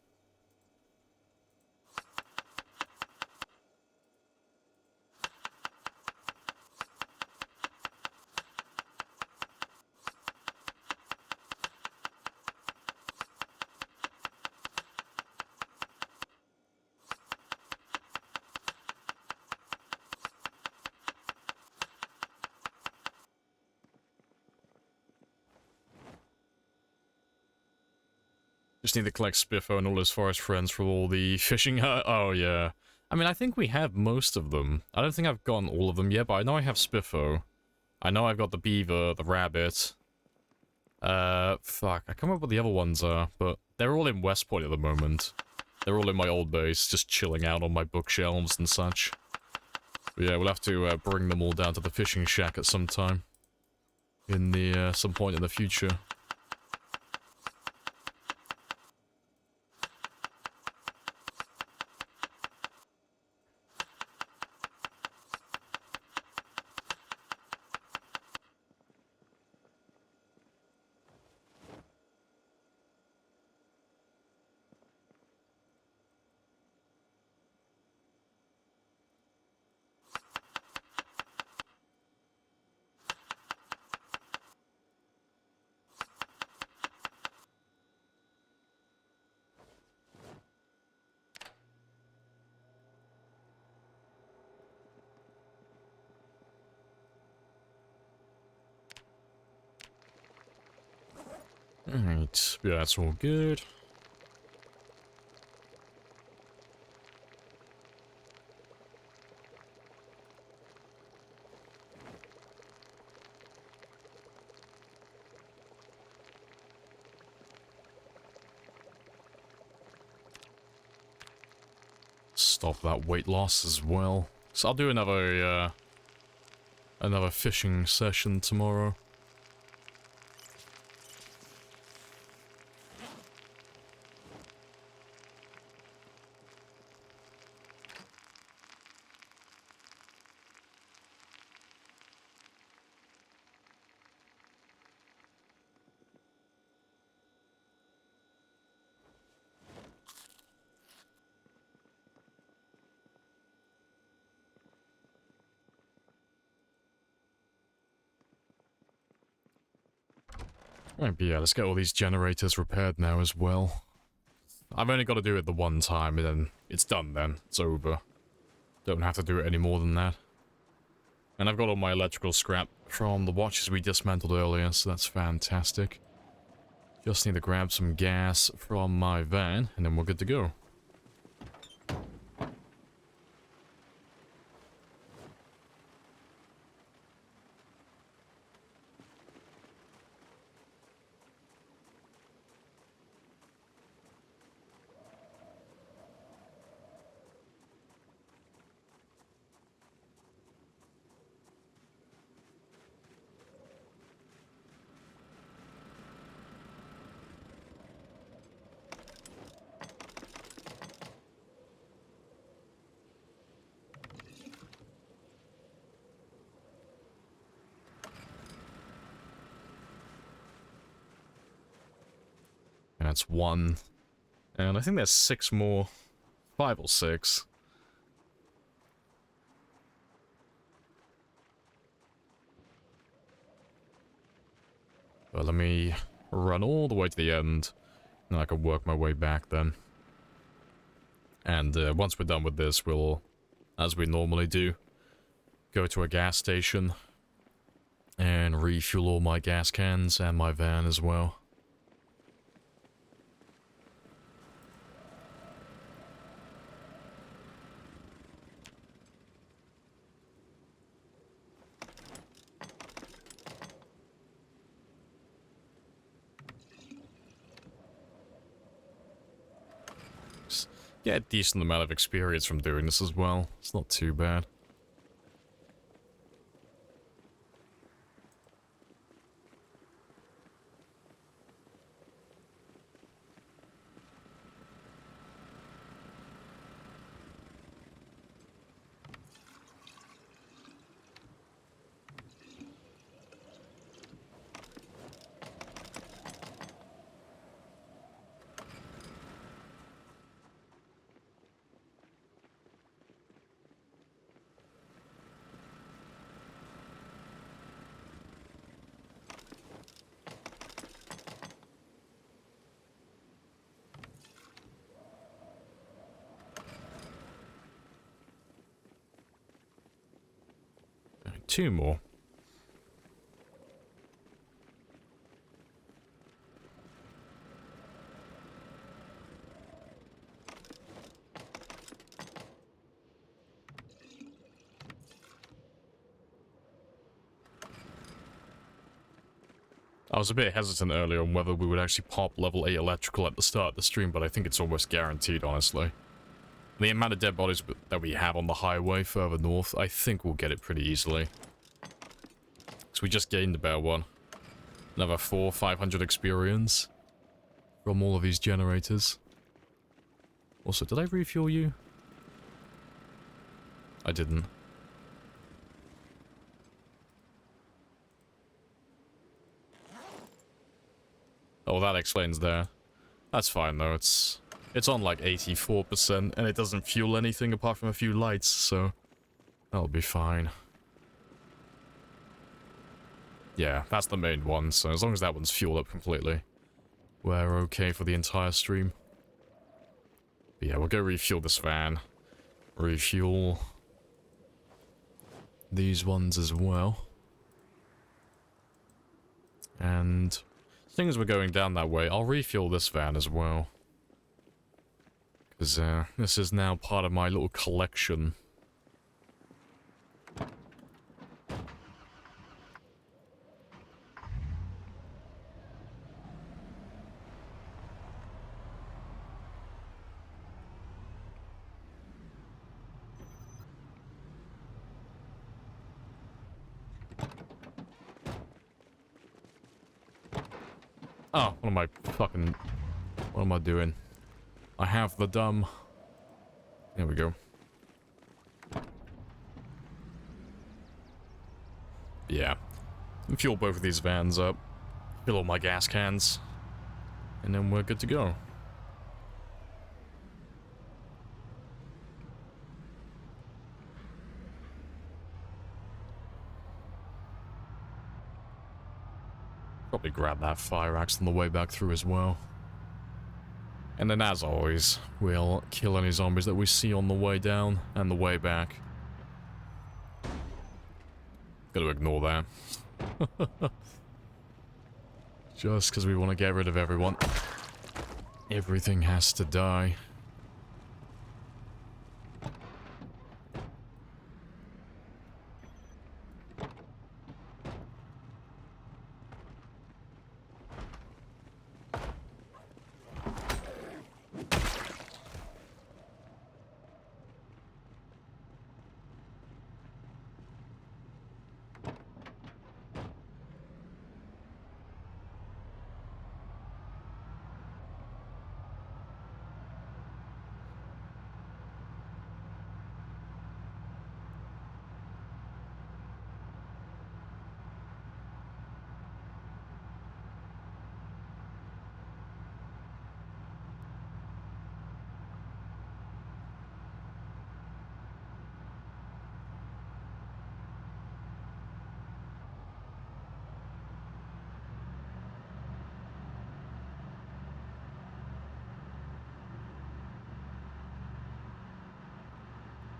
Just need to collect Spiffo and all his forest friends for all the fishing. Oh, yeah. I mean, I think we have most of them. I don't think I've gotten all of them yet, but I know I have Spiffo. I know I've got the beaver, the rabbit. Fuck. I can't remember what the other ones are, but they're all in West Point at the moment. They're all in my old base, just chilling out on my bookshelves and such. But yeah, we'll have to bring them all down to the fishing shack at some time. In the, some point in the future. Alright, yeah, that's all good. stop that weight loss as well. So I'll do another fishing session tomorrow. Right, but yeah, let's get all these generators repaired now as well. I've only got to do it the one time, and then it's done then. It's over. Don't have to do it any more than that. And I've got all my electrical scrap from the watches we dismantled earlier, so that's fantastic. Just need to grab some gas from my van, and then we're good to go. And that's 1. And I think there's 6 more. 5 or 6. But let me run all the way to the end. And I can work my way back then. And once we're done with this, we'll, as we normally do, go to a gas station and refuel all my gas cans and my van as well. Get a decent amount of experience from doing this as well. It's not too bad. Two more. I was a bit hesitant earlier on whether we would actually pop level 8 electrical at the start of the stream, but I think it's almost guaranteed, honestly. The amount of dead bodies that we have on the highway further north, I think we'll get it pretty easily. So we just gained about, what, another 400-500 experience from all of these generators. Also, did I refuel you? I didn't. Oh, that explains there. That's fine though, it's on like 84% and it doesn't fuel anything apart from a few lights, so that'll be fine. Yeah, that's the main one, so as long as that one's fueled up completely, we're okay for the entire stream. But yeah, we'll go refuel this van. Refuel these ones as well. And seeing as we're going down that way, I'll refuel this van as well. Because this is now part of my little collection. Oh, what am I fucking... What am I doing? I have the dumb... There we go. Yeah. Fuel both of these vans up. Fill all my gas cans. And then we're good to go. Probably grab that fire axe on the way back through as well. And then, as always, we'll kill any zombies that we see on the way down and the way back. Gotta ignore that. Just because we want to get rid of everyone. Everything has to die.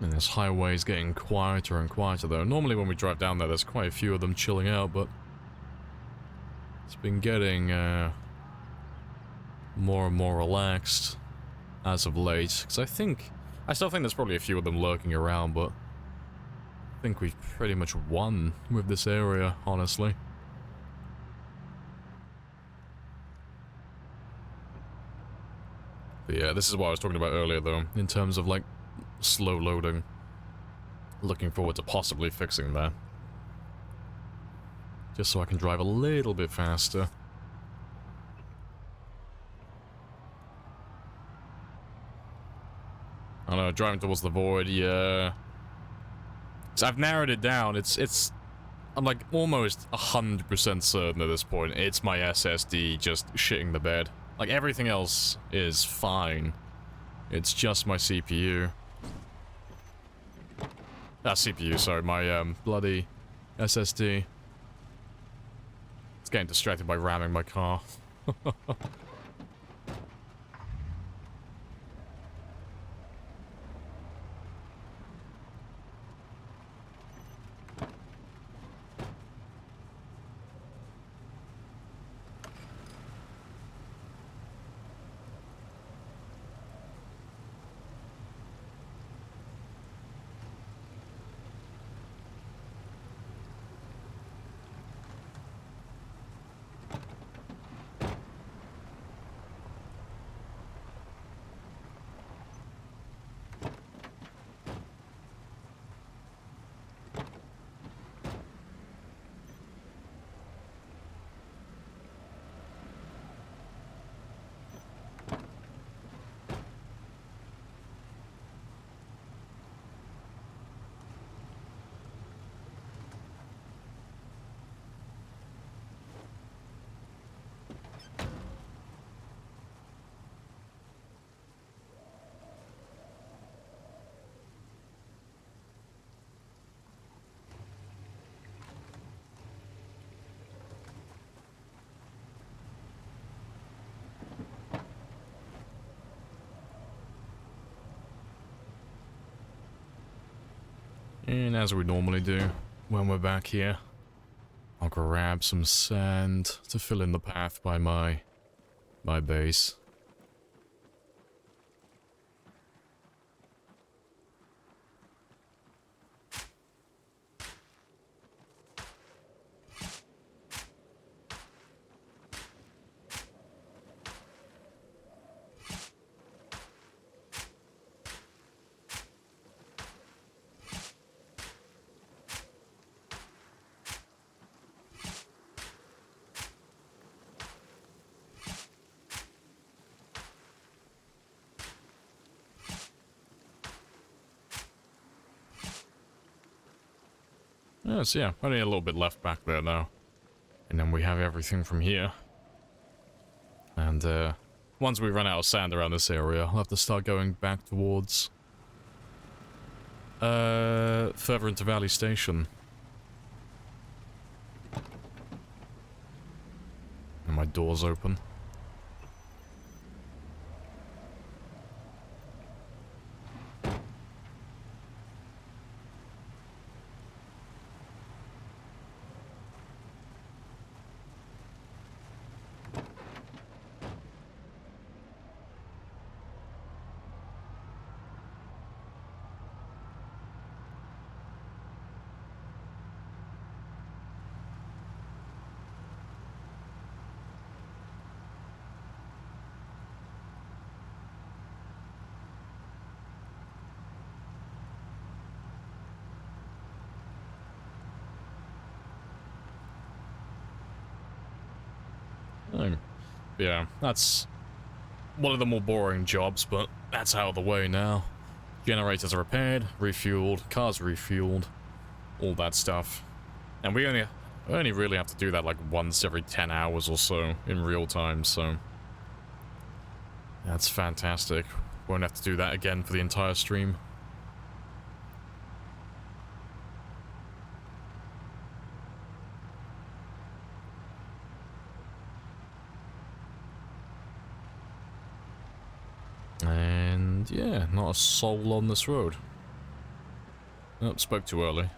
And this highway is getting quieter and quieter though. Normally when we drive down there, there's quite a few of them chilling out, but it's been getting more and more relaxed as of late. Because I still think there's probably a few of them lurking around, but I think we've pretty much won with this area, honestly. But yeah, this is what I was talking about earlier though, in terms of like slow loading. Looking forward to possibly fixing that. Just so I can drive a little bit faster. I don't know, driving towards the void, yeah. So I've narrowed it down. I'm like almost 100% certain at this point. It's my SSD just shitting the bed. Like everything else is fine. It's just my CPU. CPU, sorry, my bloody SSD. It's getting distracted by ramming my car. And as we normally do when we're back here, I'll grab some sand to fill in the path by my base. Yes, yeah, only a little bit left back there now. And then we have everything from here. And, once we run out of sand around this area, I'll have to start going back towards, further into Valley Station. And my door's open. Yeah, that's one of the more boring jobs, but that's out of the way now. Generators are repaired, refueled, cars refueled, all that stuff. And we only really have to do that like once every 10 hours or so in real time, so that's fantastic. Won't have to do that again for the entire stream. And yeah, not a soul on this road. Oh, spoke too early.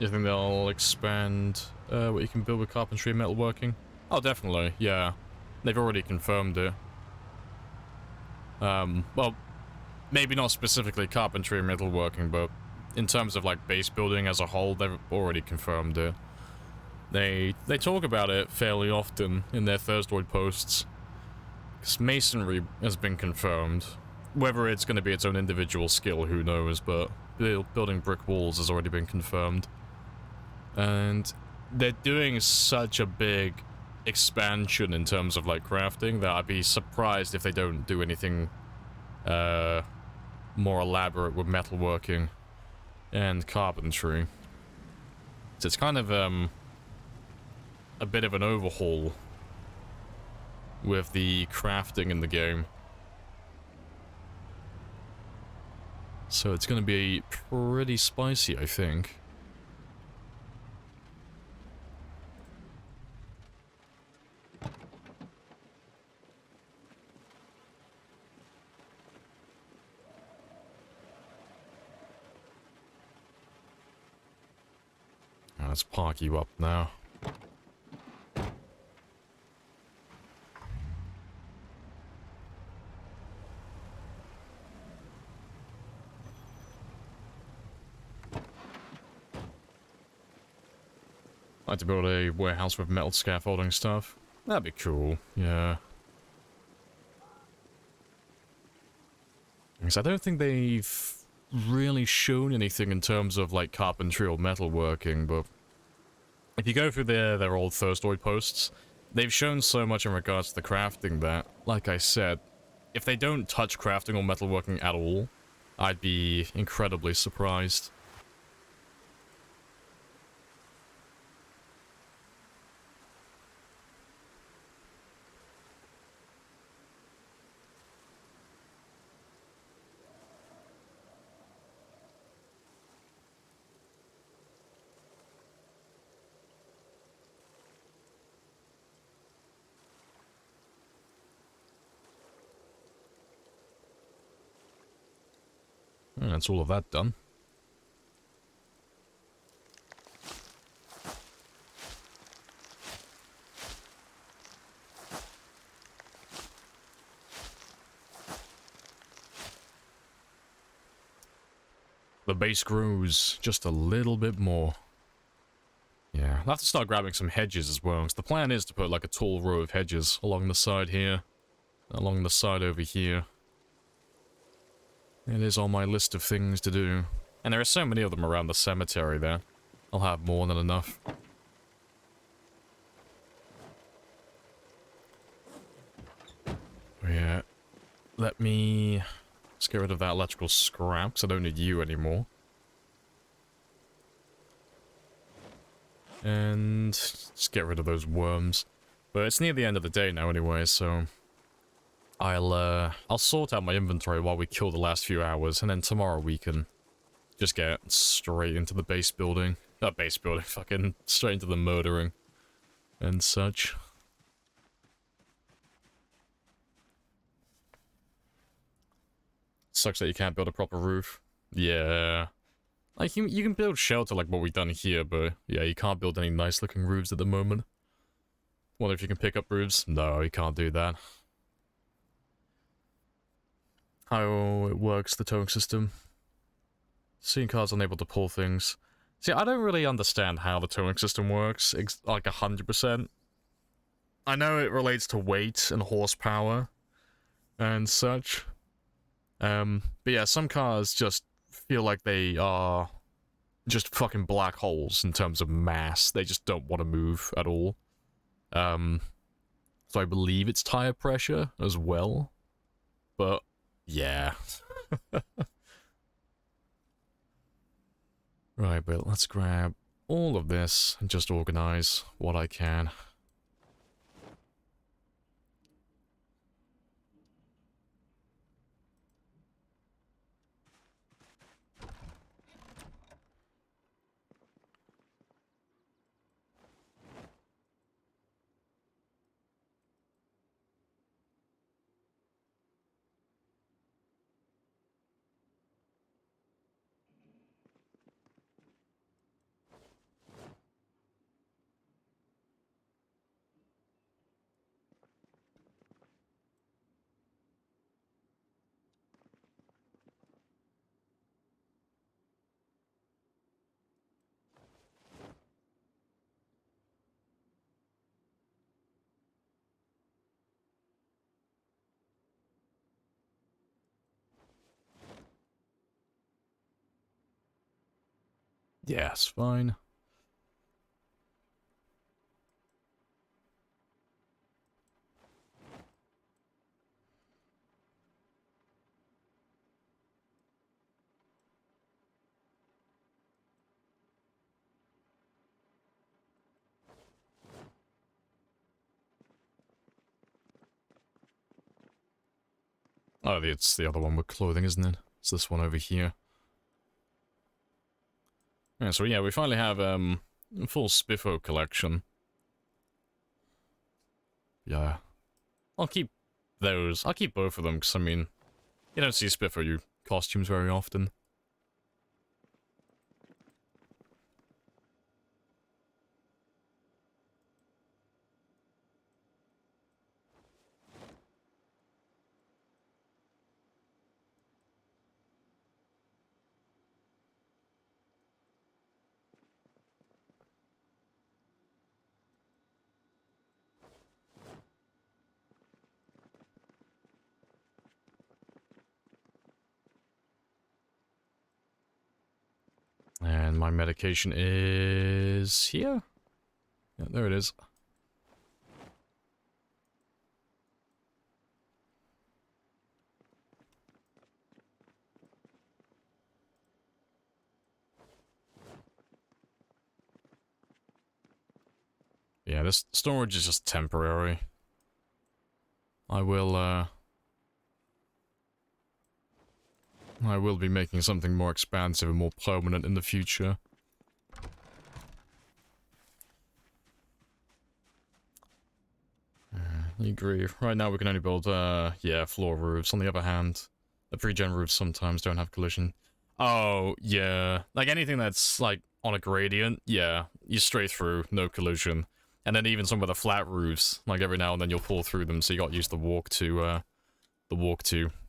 You think they'll expand what you can build with carpentry and metalworking? Oh, definitely, yeah. They've already confirmed it. Well, maybe not specifically carpentry and metalworking, but in terms of like base building as a whole, they've already confirmed it. They talk about it fairly often in their Thursday posts. Because masonry has been confirmed. Whether it's going to be its own individual skill, who knows, but building brick walls has already been confirmed. And they're doing such a big expansion in terms of like crafting that I'd be surprised if they don't do anything more elaborate with metalworking and carpentry. So it's kind of a bit of an overhaul with the crafting in the game. So it's going to be pretty spicy, I think. Let's park you up now. I'd like to build a warehouse with metal scaffolding stuff. That'd be cool, yeah. Because I don't think they've really shown anything in terms of like carpentry or metalworking, but if you go through their old Thursday posts, they've shown so much in regards to the crafting that, like I said, if they don't touch crafting or metalworking at all, I'd be incredibly surprised. And that's all of that done. The base grows just a little bit more. I'll have to start grabbing some hedges as well, because the plan is to put like a tall row of hedges along the side here, along the side over here. It is on my list of things to do. And there are so many of them around the cemetery there. I'll have more than enough. Yeah. Let's get rid of that electrical scrap, because I don't need you anymore. And just get rid of those worms. But it's near the end of the day now anyway, so I'll sort out my inventory while we kill the last few hours, and then tomorrow we can just get straight into the base building. Not base building, fucking straight into the murdering and such. Sucks that you can't build a proper roof. Yeah. Like, you can build shelter like what we've done here, but yeah, you can't build any nice looking roofs at the moment. Wonder if you can pick up roofs? No, you can't do that. How it works, the towing system. Seeing cars unable to pull things. See, I don't really understand how the towing system works, like 100%. I know it relates to weight and horsepower and such. But yeah, some cars just feel like they are just fucking black holes in terms of mass. They just don't want to move at all. So I believe it's tire pressure as well. But yeah. Right, but let's grab all of this and just organize what I can. Yeah, it's fine. Oh, it's the other one with clothing, isn't it? It's this one over here. Yeah, so yeah, we finally have a full Spiffo collection. Yeah. I'll keep those. I'll keep both of them, because, I mean, you don't see Spiffo costumes very often. And my medication is here? Yeah, there it is. Yeah, this storage is just temporary. I will be making something more expansive and more permanent in the future. You agree. Right now we can only build, yeah, floor roofs. On the other hand, the pre-gen roofs sometimes don't have collision. Oh, yeah. Like anything that's, like, on a gradient, yeah, you straight through, no collision. And then even some of the flat roofs, like every now and then you'll pull through them, so you got to use the walk to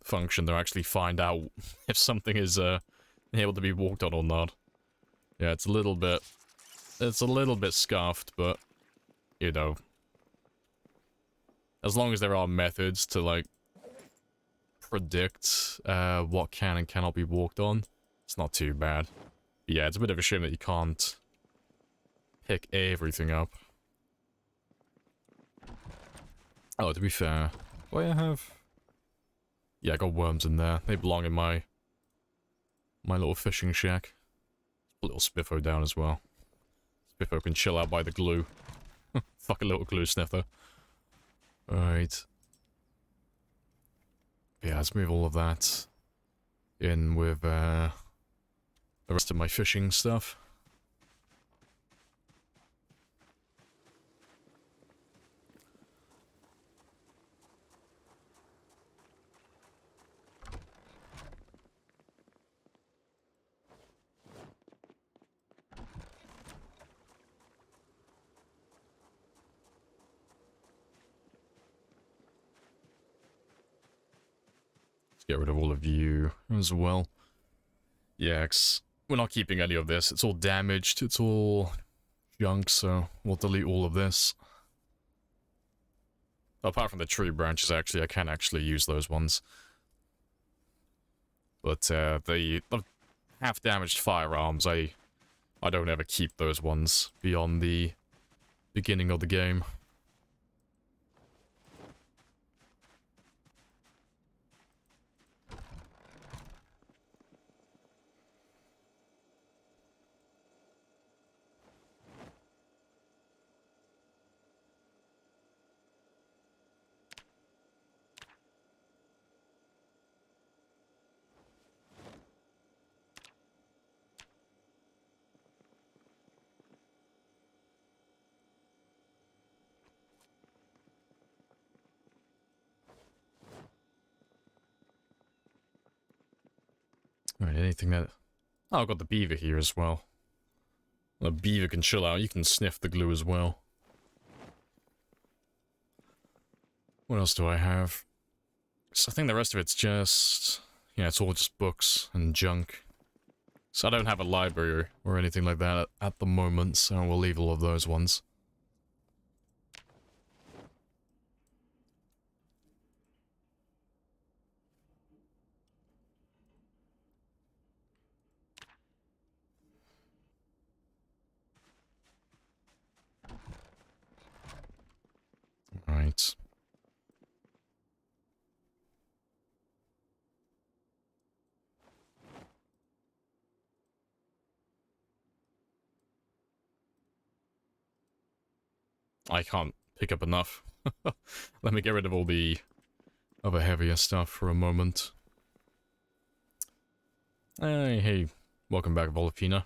function to actually find out if something is able to be walked on or not. Yeah, it's a little bit It's a little bit scuffed, but, you know, as long as there are methods to, like, predict what can and cannot be walked on, it's not too bad. But yeah, it's a bit of a shame that you can't pick everything up. Oh, to be fair, what do I have? Yeah, I got worms in there. They belong in my little fishing shack. Put little Spiffo down as well. Spiffo can chill out by the glue. Fuck a little glue sniffer. Alright. Yeah, let's move all of that in with the rest of my fishing stuff. Get rid of all of you as well. Yeah, we're not keeping any of this. It's all damaged. It's all junk, so we'll delete all of this. Apart from the tree branches, actually, I can actually use those ones. But the half-damaged firearms, I don't ever keep those ones beyond the beginning of the game. Alright, anything that... Oh, I've got the beaver here as well. The beaver can chill out. You can sniff the glue as well. What else do I have? So I think the rest of it's just... Yeah, it's all just books and junk. So I don't have a library or anything like that at the moment, so we'll leave all of those ones. Right. I can't pick up enough. Let me get rid of all the other heavier stuff for a moment. Hey, welcome back, Volafina.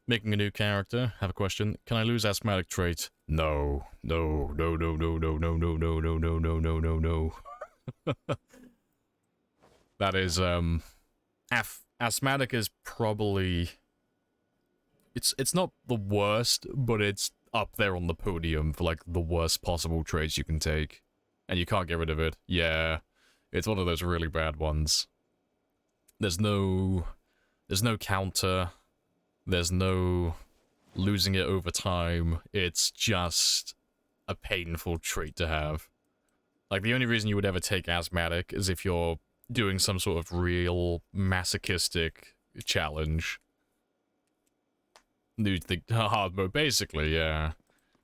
Making a new character. Have a question. Can I lose asthmatic trait? No. No. No, no, no, no, no, no, no, no, no, no, no, no, no. That is, asthmatic is probably... It's not the worst, but it's up there on the podium for, like, the worst possible traits you can take. And you can't get rid of it. Yeah. It's one of those really bad ones. There's no counter. There's no losing it over time. It's just a painful trait to have. Like, the only reason you would ever take asthmatic is if you're doing some sort of real masochistic challenge. You'd think hard mode, basically, yeah.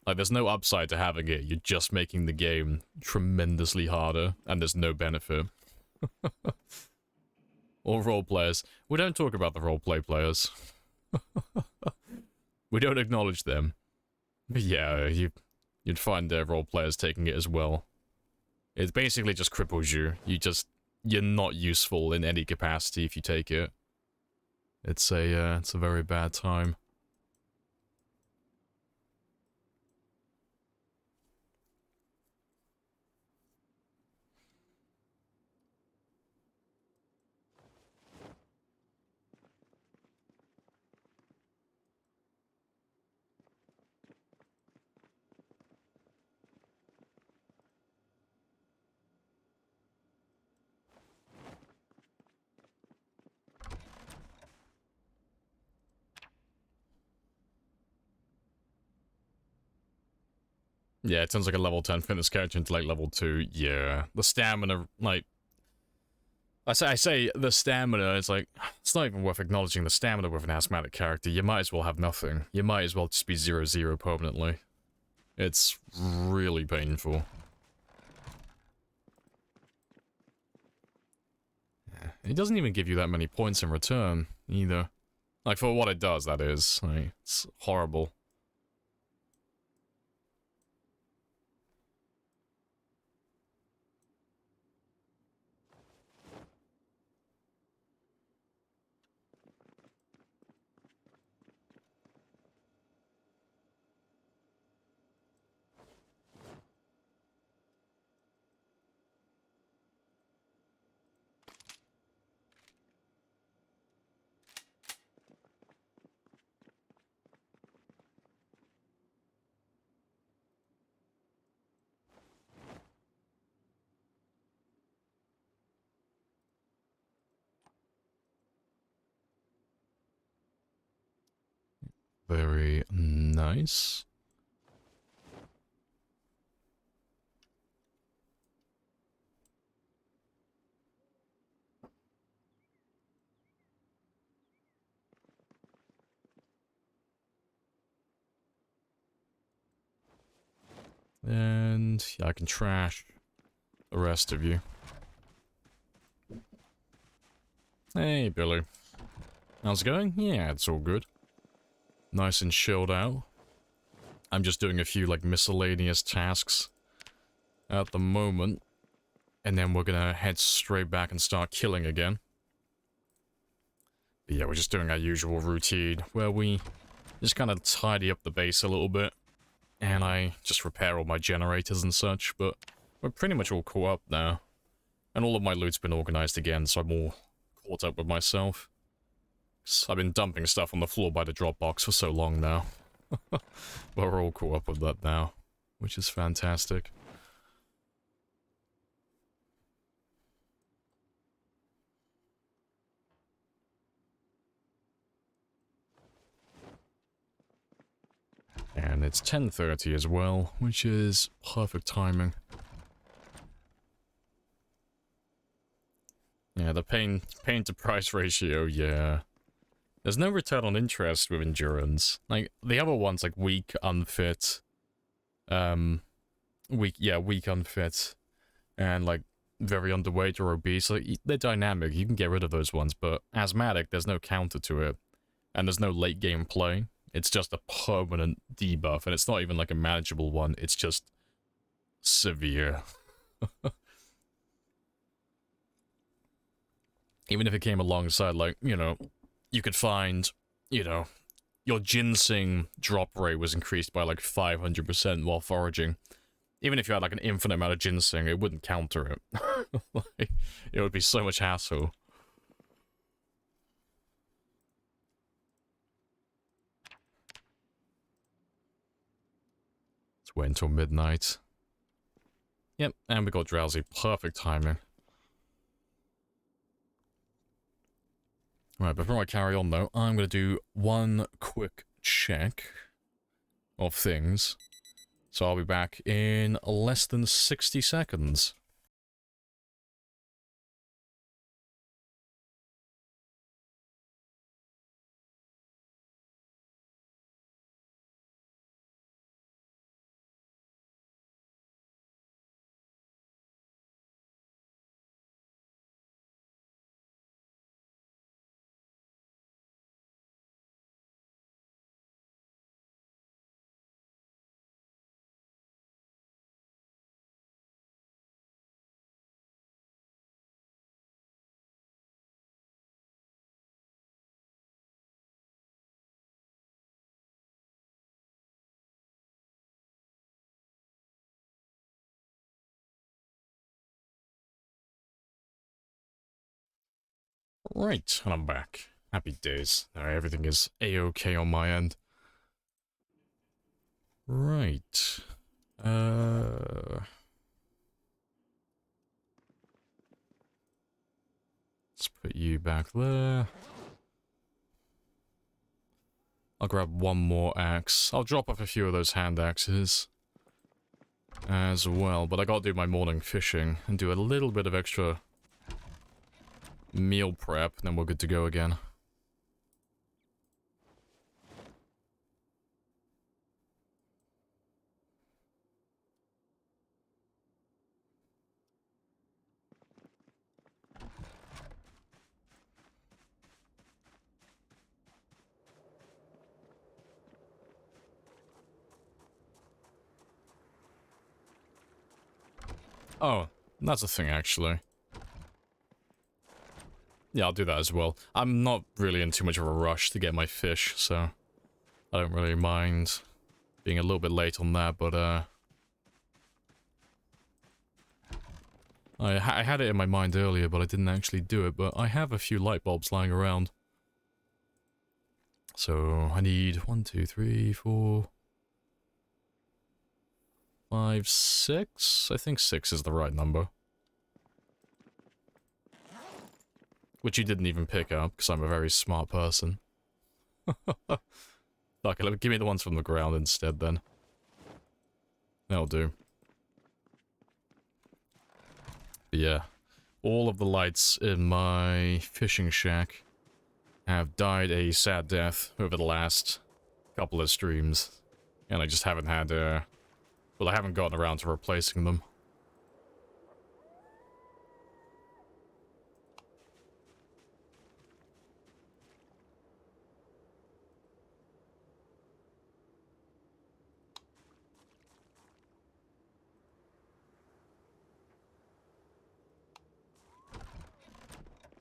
Like, there's no upside to having it. You're just making the game tremendously harder, and there's no benefit. Or role players. We don't talk about the roleplay players. We don't acknowledge them. But yeah, you'd find role players taking it as well. It basically just cripples you. You're not useful in any capacity if you take it. It's a very bad time. Yeah, it turns like a level 10 fitness character into like level 2. Yeah. The stamina, like... I say the stamina, it's like... It's not even worth acknowledging the stamina with an asthmatic character. You might as well have nothing. You might as well just be 0-0 permanently. It's really painful. Yeah. It doesn't even give you that many points in return, either. Like, for what it does, that is. Like, it's horrible. Very nice. And yeah, I can trash the rest of you. Hey, Billy. How's it going? Yeah, it's all good. Nice and chilled out. I'm just doing a few, like, miscellaneous tasks at the moment. And then we're gonna head straight back and start killing again. But yeah, we're just doing our usual routine, where we just kind of tidy up the base a little bit. And I just repair all my generators and such, but we're pretty much all caught up now. And all of my loot's been organized again, so I'm all caught up with myself. I've been dumping stuff on the floor by the drop box for so long now. But we're all caught up with that now, which is fantastic. And it's 10:30 as well, which is perfect timing. Yeah, the pain to price ratio, yeah. There's no return on interest with endurance. Like, the other ones, like weak, unfit, weak, unfit, and like very underweight or obese, like, they're dynamic, you can get rid of those ones, but asthmatic, there's no counter to it, and there's no late game play. It's just a permanent debuff, and it's not even like a manageable one, it's just severe. Even if it came alongside, like, you know, you could find, you know, your ginseng drop rate was increased by like 500% while foraging. Even if you had like an infinite amount of ginseng, it wouldn't counter it. Like, it would be so much hassle. Let's wait until midnight. Yep, and we got drowsy. Perfect timing. Right, before I carry on though, I'm going to do one quick check of things. So I'll be back in less than 60 seconds. Right, and I'm back. Happy days. Everything is a-okay on my end. Right. Let's put you back there. I'll grab one more axe. I'll drop off a few of those hand axes. as well, but I gotta do my morning fishing and do a little bit of extra meal prep, and then we're good to go again. Oh, that's a thing, actually. Yeah, I'll do that as well. I'm not really in too much of a rush to get my fish, so I don't really mind being a little bit late on that, but, I had it in my mind earlier, but I didn't actually do it, but I have a few light bulbs lying around. So, I need 1, 2, 3, 4... 5, 6? I think 6 is the right number. Which you didn't even pick up, because I'm a very smart person. Okay, give me the ones from the ground instead, then. That'll do. But yeah. All of the lights in my fishing shack have died a sad death over the last couple of streams. And I just haven't had, well, I haven't gotten around to replacing them.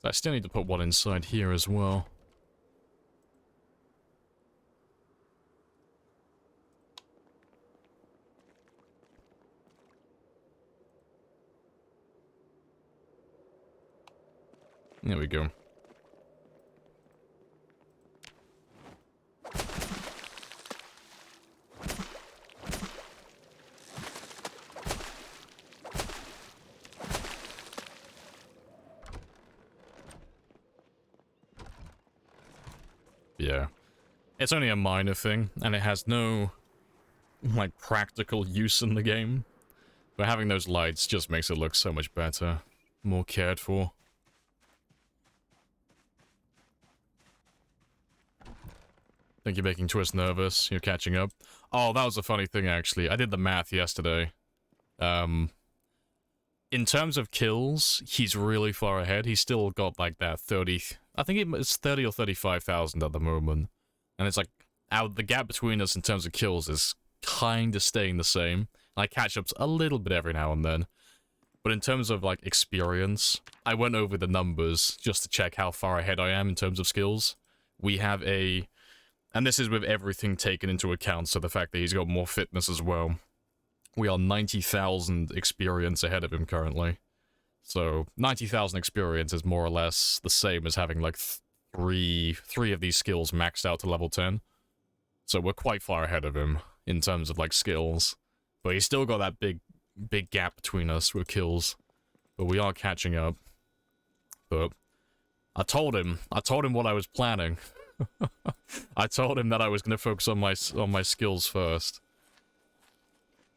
I still need to put one inside here as well. There we go. Yeah. It's only a minor thing, and it has no, like, practical use in the game. But having those lights just makes it look so much better. More cared for. Think you're making Twist nervous. You're catching up. Oh, that was a funny thing, actually. I did the math yesterday. In terms of kills, he's really far ahead. He's still got, like, that 30... I think it's 30 or 35,000 at the moment. And it's like, the gap between us in terms of kills is kind of staying the same. I catch up a little bit every now and then. But in terms of, like, experience, I went over the numbers just to check how far ahead I am in terms of skills. We have a... And this is with everything taken into account, so the fact that he's got more fitness as well. We are 90,000 experience ahead of him currently. So, 90,000 experience is more or less the same as having, like, three of these skills maxed out to level 10. So we're quite far ahead of him in terms of, like, skills. But he's still got that big gap between us with kills. But we are catching up. But I told him what I was planning. I told him that I was going to focus on my skills first.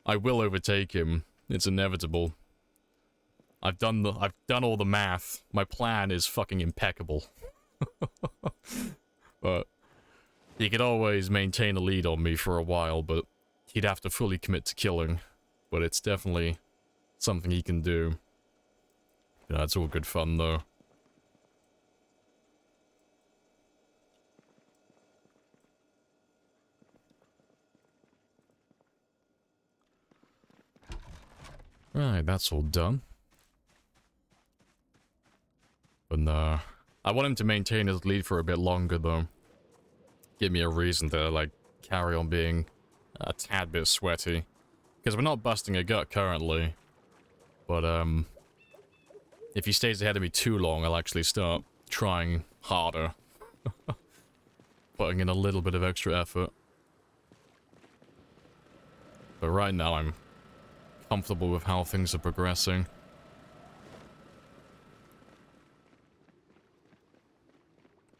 I will overtake him. It's inevitable. I've done all the math. My plan is fucking impeccable. But he could always maintain a lead on me for a while, but he'd have to fully commit to killing. But it's definitely something he can do. Yeah, it's all good fun though. Right, that's all done. But no, I want him to maintain his lead for a bit longer though. Give me a reason to, like, carry on being a tad bit sweaty. Because we're not busting a gut currently. But, if he stays ahead of me too long, I'll actually start trying harder. Putting in a little bit of extra effort. But right now I'm comfortable with how things are progressing.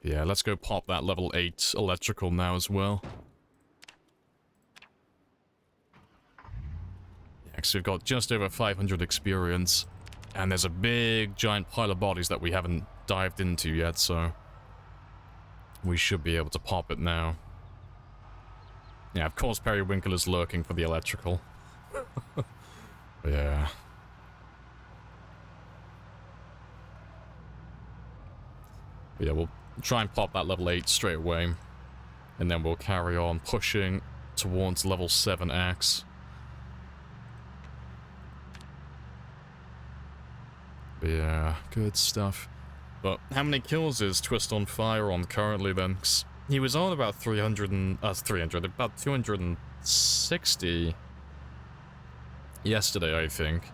Yeah, let's go pop that level 8 electrical now as well. Yeah, So we've got just over 500 experience, and there's a big giant pile of bodies that we haven't dived into yet, so we should be able to pop it now. Yeah, of course Periwinkle is lurking for the electrical. Yeah. But yeah, we'll try and pop that level 8 straight away, and then we'll carry on pushing towards level 7X. But yeah, good stuff. But how many kills is Twist on Fire on currently then? 'Cause he was on about about 260 yesterday, I think.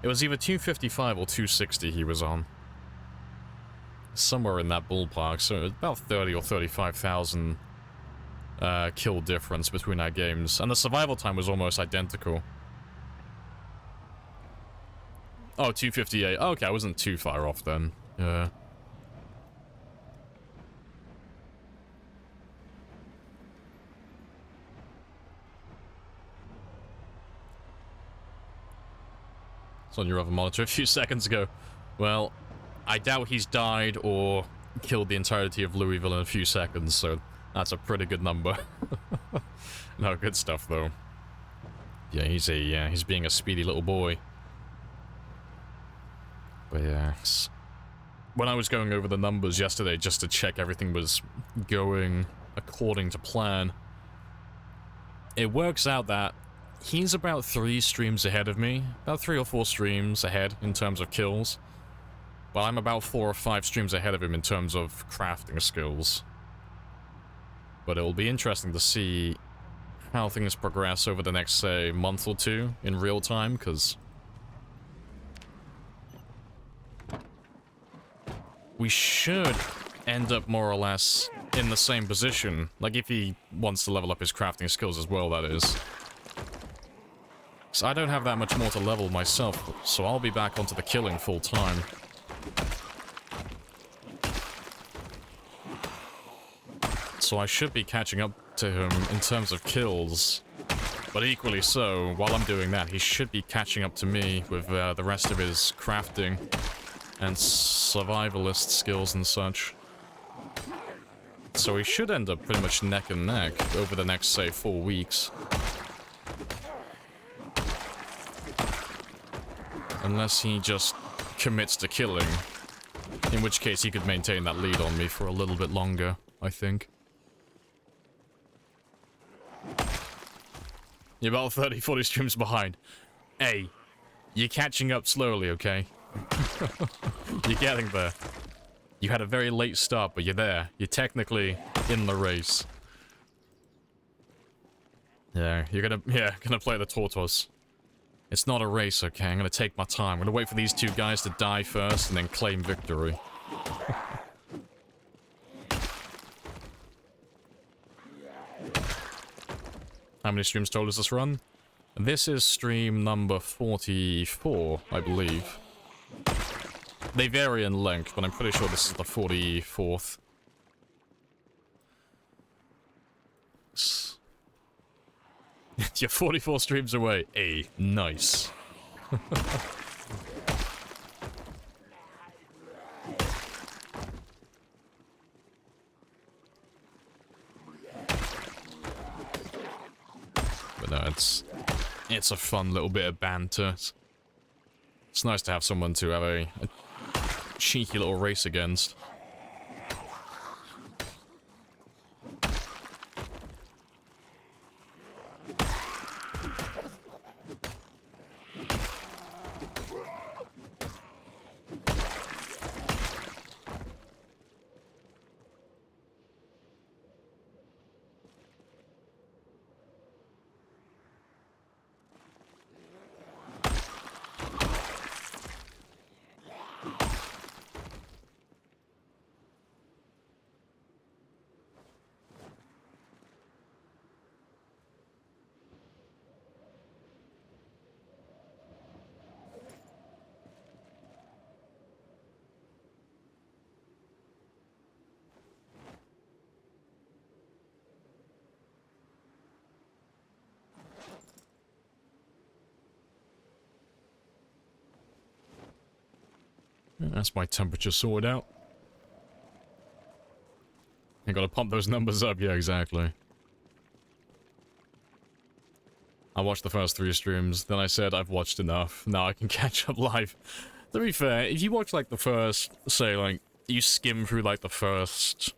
It was either 255 or 260 he was on. Somewhere in that ballpark, so it was about 30 or 35,000 kill difference between our games. And the survival time was almost identical. Oh, 258. Okay, I wasn't too far off then. Yeah. It's on your other monitor a few seconds ago. Well, I doubt he's died or killed the entirety of Louisville in a few seconds, so that's a pretty good number. No, good stuff though. Yeah, he's being a speedy little boy. But yeah, when I was going over the numbers yesterday just to check everything was going according to plan, it works out that he's about 3 streams ahead of me, about 3 or 4 streams ahead in terms of kills, but I'm about 4 or 5 streams ahead of him in terms of crafting skills. But it'll be interesting to see how things progress over the next, say, month or 2 in real time, because we should end up more or less in the same position. Like, if he wants to level up his crafting skills as well, that is. So I don't have that much more to level myself, so I'll be back onto the killing full time. So I should be catching up to him in terms of kills. But equally so, while I'm doing that, he should be catching up to me with the rest of his crafting and survivalist skills and such. So we should end up pretty much neck and neck over the next, say, 4 weeks. Unless he just commits to killing. In which case he could maintain that lead on me for a little bit longer, I think. You're about 30, 40 streams behind. Hey, you're catching up slowly, okay? You're getting there. You had a very late start, but you're there. You're technically in the race. Yeah, you're gonna play the tortoise. It's not a race, okay? I'm gonna take my time. I'm gonna wait for these 2 guys to die first and then claim victory. How many streams total does this run? This is stream number 44, I believe. They vary in length, but I'm pretty sure this is the 44th. You're 44 streams away. Hey, nice. But no, it's a fun little bit of banter. It's nice to have someone to have a cheeky little race against. That's my temperature sorted out. I gotta pump those numbers up, yeah, exactly. I watched the first 3 streams, then I said I've watched enough, now I can catch up live. To be fair, if you watch like the first, say like, you skim through like the first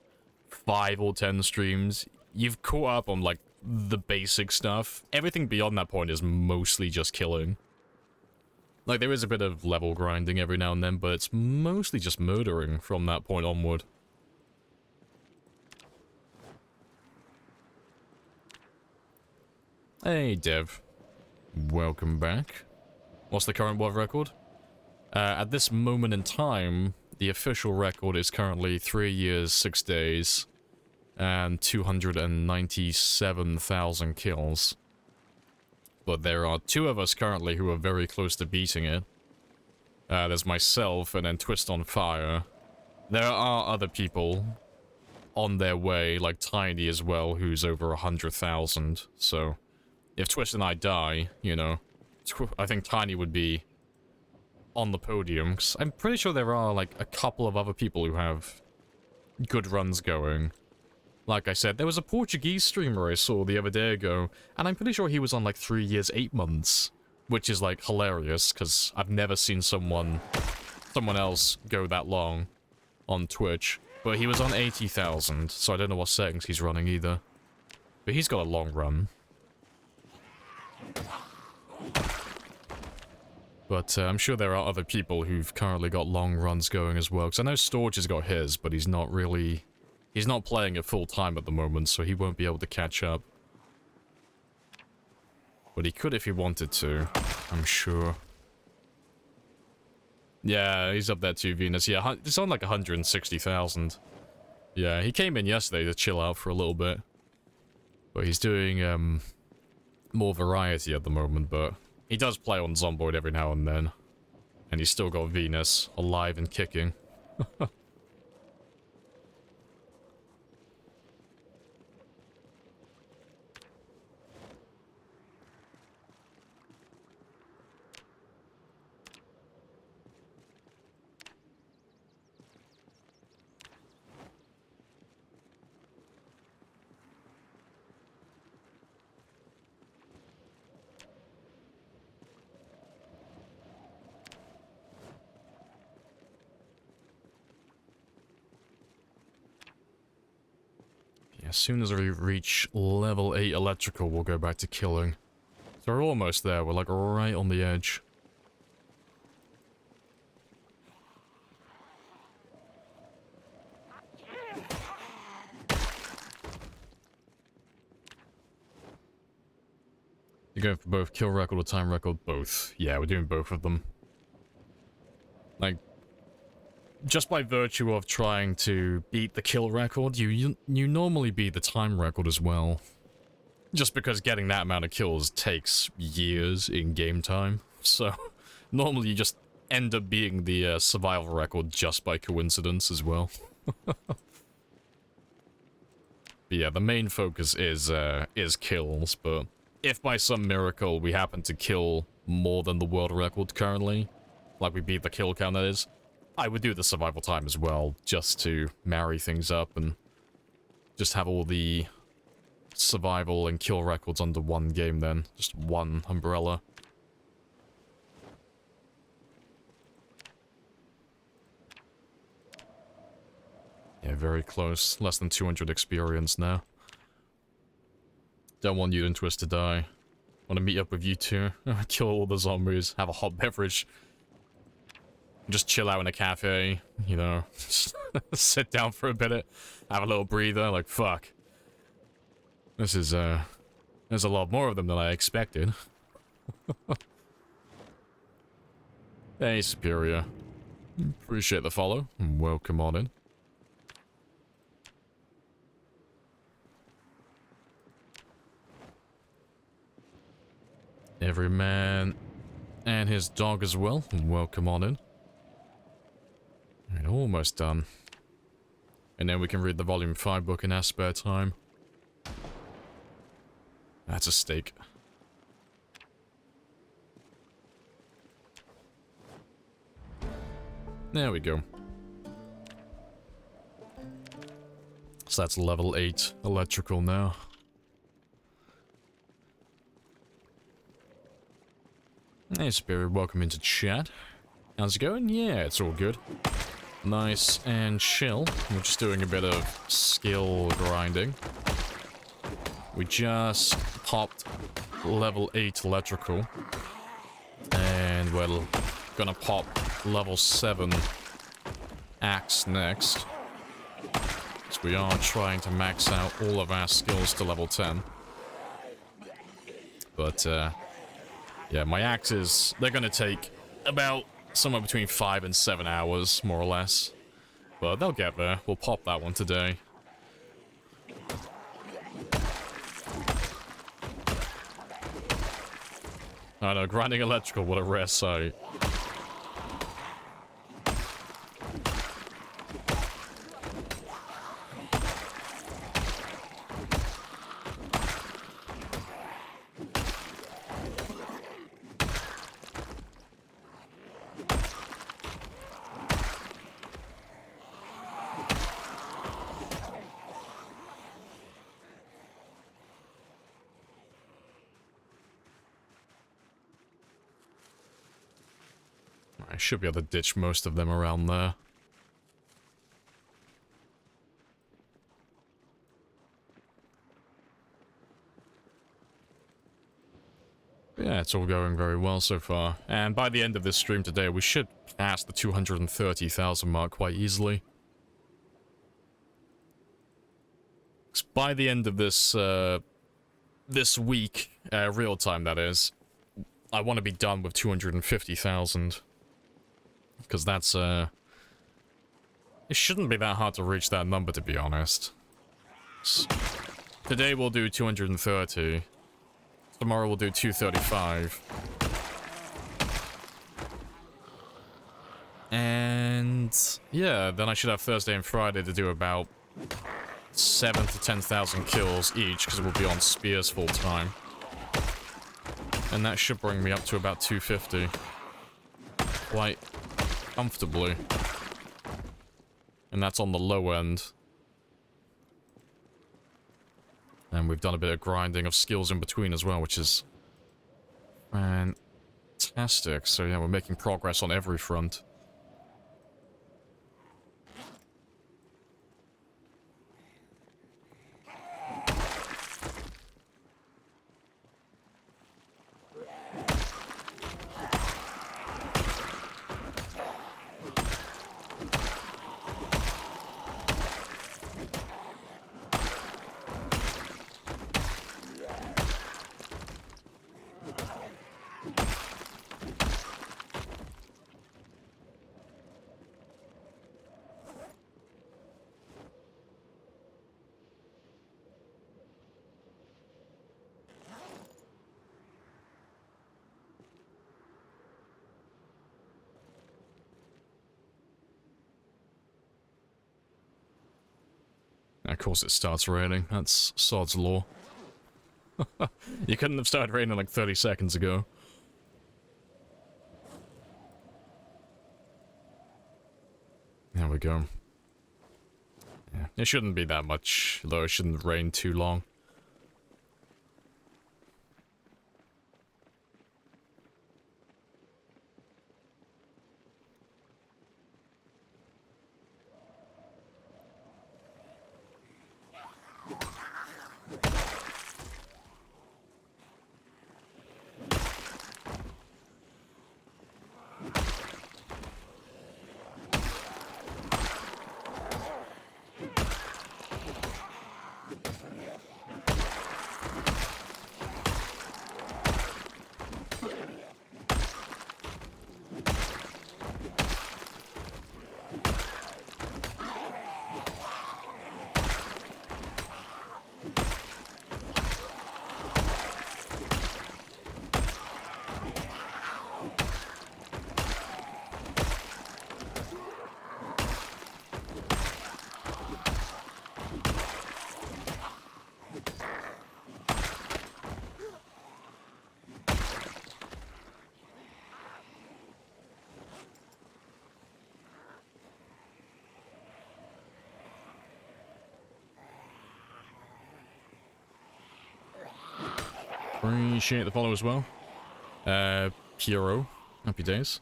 5 or 10 streams, you've caught up on like the basic stuff. Everything beyond that point is mostly just killing. Like there is a bit of level grinding every now and then, but it's mostly just murdering from that point onward. Hey, Dev. Welcome back. What's the current world record? At this moment in time, the official record is currently 3 years, 6 days, and 297,000 kills. But there are 2 of us currently who are very close to beating it. There's myself and then Twist on Fire. There are other people on their way, like Tiny as well, who's over 100,000, so... If Twist and I die, you know, I think Tiny would be on the podium, 'cause I'm pretty sure there are, like, a couple of other people who have good runs going. Like I said, there was a Portuguese streamer I saw the other day ago, and I'm pretty sure he was on, like, 3 years, 8 months, which is, like, hilarious, because I've never seen someone else go that long on Twitch. But he was on 80,000, so I don't know what settings he's running either. But he's got a long run. But I'm sure there are other people who've currently got long runs going as well. Because I know Storage has got his, but he's not really... He's not playing it full time at the moment, so he won't be able to catch up. But he could if he wanted to, I'm sure. Yeah, he's up there too, Venus. Yeah, it's on like 160,000. Yeah, he came in yesterday to chill out for a little bit. But he's doing, more variety at the moment, but he does play on Zomboid every now and then. And he's still got Venus alive and kicking. As soon as we reach level 8 electrical, we'll go back to killing. So we're almost there, we're like right on the edge. You're going for both kill record or time record? Both. Yeah, we're doing both of them. Like, just by virtue of trying to beat the kill record, you normally beat the time record as well. Just because getting that amount of kills takes years in game time. So, normally you just end up beating the survival record just by coincidence as well. But yeah, the main focus is kills, but if by some miracle we happen to kill more than the world record currently, like we beat the kill count that is, I would do the survival time as well, just to marry things up and just have all the survival and kill records under one game then. Just one umbrella. Yeah, very close. Less than 200 experience now. Don't want you and Twist to die. Want to meet up with you two. Kill all the zombies. Have a hot beverage. Just chill out in a cafe, you know, sit down for a bit, have a little breather, like, fuck. This is, there's a lot more of them than I expected. Hey, Superior. Appreciate the follow, and welcome on in. Every man and his dog as well, and welcome on in. Right, almost done. And then we can read the Volume 5 book in our spare time. That's a steak. There we go. So that's level 8 electrical now. Hey Spirit, welcome into chat. How's it going? Yeah, it's all good. Nice and chill. We're just doing a bit of skill grinding. We just popped level 8 electrical. And we're gonna pop level 7 axe next. So we are trying to max out all of our skills to level 10. But, yeah, my axes, they're gonna take about somewhere between 5 and 7 hours, more or less. But they'll get there. We'll pop that one today. I know, grinding electrical, what a rare sight. I should be able to ditch most of them around there. But yeah, it's all going very well so far. And by the end of this stream today, we should pass the 230,000 mark quite easily. 'Cause by the end of this, this week, real time that is, I want to be done with 250,000. Because that's, it shouldn't be that hard to reach that number, to be honest. Today we'll do 230. Tomorrow we'll do 235. And, yeah, then I should have Thursday and Friday to do about 7 to 10,000 kills each, because we'll be on spears full time. And that should bring me up to about 250. Quite comfortably. And that's on the low end. And we've done a bit of grinding of skills in between as well, which is fantastic. So yeah, we're making progress on every front. Of course it starts raining. That's sod's law. You couldn't have started raining like 30 seconds ago. There we go. Yeah, it shouldn't be that much, though. It shouldn't rain too long. Appreciate the follow as well. Puro. Happy days.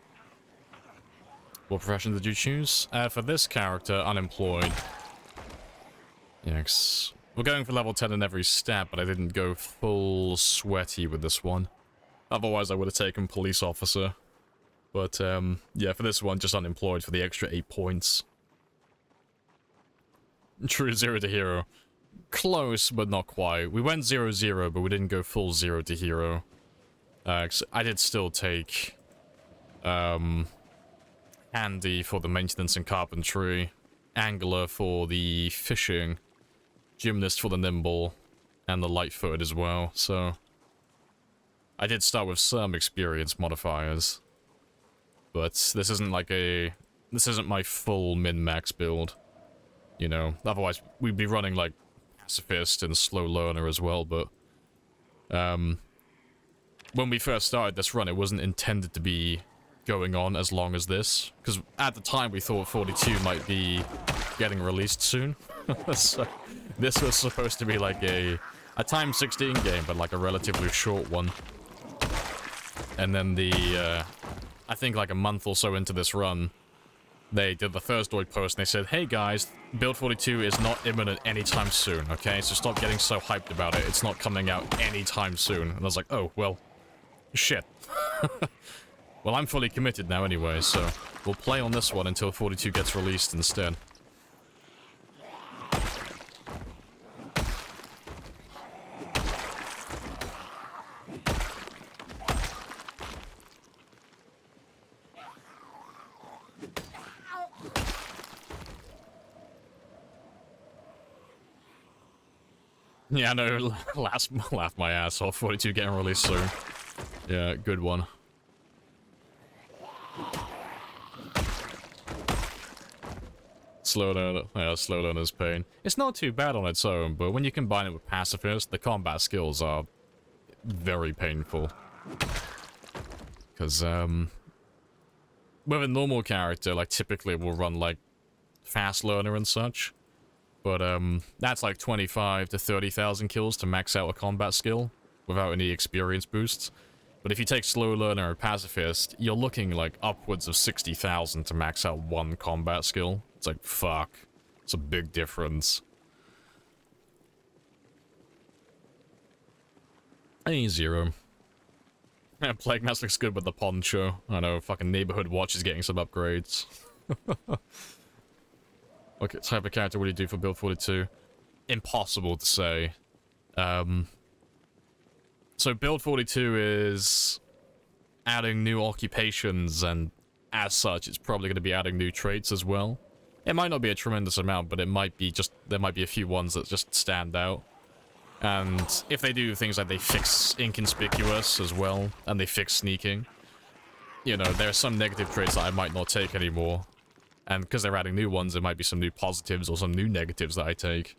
What profession did you choose? For this character, unemployed. Yes. We're going for level 10 in every stat, but I didn't go full sweaty with this one. Otherwise, I would have taken police officer. But, yeah, for this one, just unemployed for the extra 8 points. True 0 to hero. Close, but not quite. We went 0-0, but we didn't go full 0 to hero. I did still take, Handy for the maintenance and carpentry, Angler for the fishing, Gymnast for the nimble, and the light-footed as well, so... I did start with some experience modifiers. But this isn't like a... This isn't my full min-max build. You know, otherwise we'd be running like Pacifist and Slow Learner as well, but... when we first started this run, it wasn't intended to be going on as long as this. Because at the time we thought 42 might be getting released soon. So this was supposed to be like a times 16 game, but like a relatively short one. And then the, I think like a month or so into this run, they did the first Doid post and they said, hey guys, Build 42 is not imminent anytime soon, okay? So stop getting so hyped about it. It's not coming out anytime soon. And I was like, oh, well, shit. Well, I'm fully committed now anyway, so we'll play on this one until 42 gets released instead. Yeah, no, laugh my ass off. 42 getting released soon. Yeah, good one. Slow learner's pain. It's not too bad on its own, but when you combine it with Pacifist, the combat skills are very painful. Because, with a normal character, like, typically we'll run, like, fast learner and such. But, that's like 25 to 30,000 kills to max out a combat skill without any experience boosts. But if you take Slow Learner or Pacifist, you're looking like upwards of 60,000 to max out one combat skill. It's like, fuck. It's a big difference. A0. Yeah, Plague Mask looks good with the poncho. I know, fucking Neighborhood Watch is getting some upgrades. What type of character would you do for Build 42? Impossible to say. So Build 42 is adding new occupations, and as such, it's probably going to be adding new traits as well. It might not be a tremendous amount, but it might be just, there might be a few ones that just stand out. And if they do things like they fix Inconspicuous as well, and they fix Sneaking, you know, there are some negative traits that I might not take anymore. And because they're adding new ones, there might be some new positives or some new negatives that I take.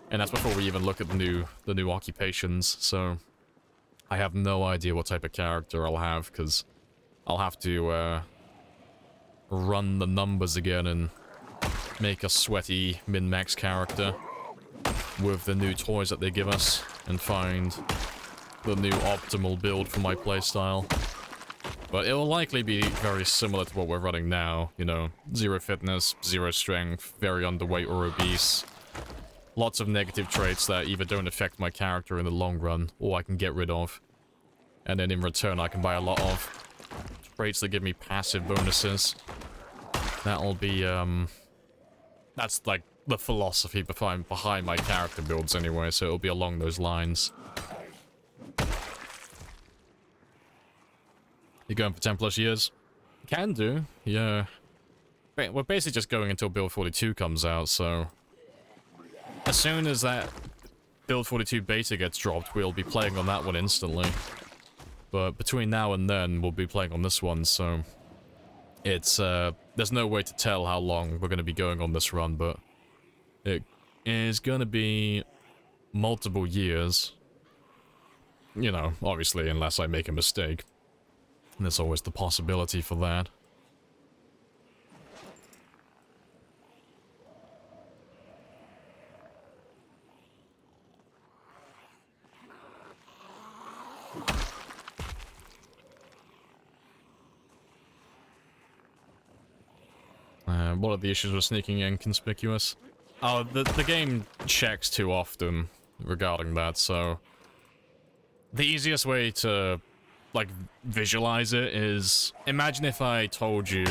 And that's before we even look at the new occupations, so... I have no idea what type of character I'll have, because I'll have to, run the numbers again and make a sweaty min-max character with the new toys that they give us, and find the new optimal build for my playstyle. But it will likely be very similar to what we're running now, you know, 0 fitness, 0 strength, very underweight or obese. Lots of negative traits that either don't affect my character in the long run, or I can get rid of. And then in return, I can buy a lot of traits that give me passive bonuses. That'll be, that's like the philosophy behind my character builds anyway, so it'll be along those lines. You going for 10 plus years? Can do, yeah. We're basically just going until Build 42 comes out, so... As soon as that Build 42 beta gets dropped, we'll be playing on that one instantly. But between now and then, we'll be playing on this one, so... It's, there's no way to tell how long we're gonna be going on this run, but... It is gonna be... multiple years. You know, obviously, unless I make a mistake. There's always the possibility for that. What are the issues with sneaking inconspicuous? Oh, the game checks too often regarding that, so... The easiest way to, like, visualize it is... Imagine if I told you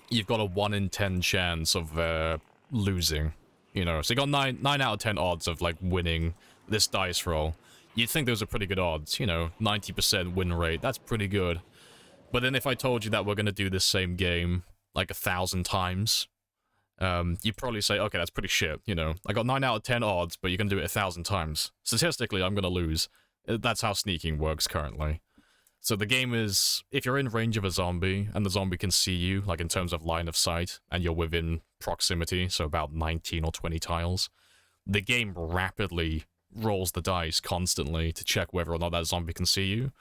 you've got a 1 in 10 chance of losing. You know, so you got 9 out of 10 odds of, like, winning this dice roll. You'd think those are pretty good odds, you know, 90% win rate, that's pretty good. But then if I told you that we're gonna do this same game, like 1,000 times, you'd probably say, okay, that's pretty shit, you know. I got 9 out of 10 odds, but you're gonna do it 1,000 times. Statistically, I'm gonna lose. That's how sneaking works currently. So the game is, if you're in range of a zombie, and the zombie can see you, like in terms of line of sight, and you're within proximity, so about 19 or 20 tiles, the game rapidly rolls the dice constantly to check whether or not that zombie can see you.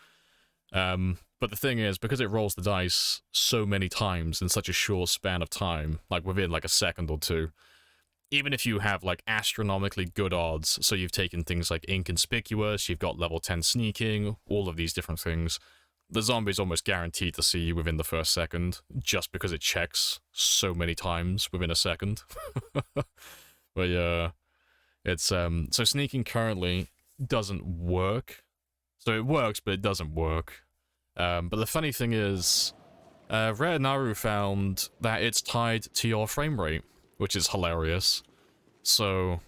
But the thing is, because it rolls the dice so many times in such a short span of time, like within like a second or two, even if you have like astronomically good odds, so you've taken things like inconspicuous, you've got level 10 sneaking, all of these different things, the zombie's almost guaranteed to see you within the first second, just because it checks so many times within a second. But yeah, it's, so sneaking currently doesn't work. So it works, but it doesn't work. But the funny thing is, Rare Naru found that it's tied to your frame rate, which is hilarious. So,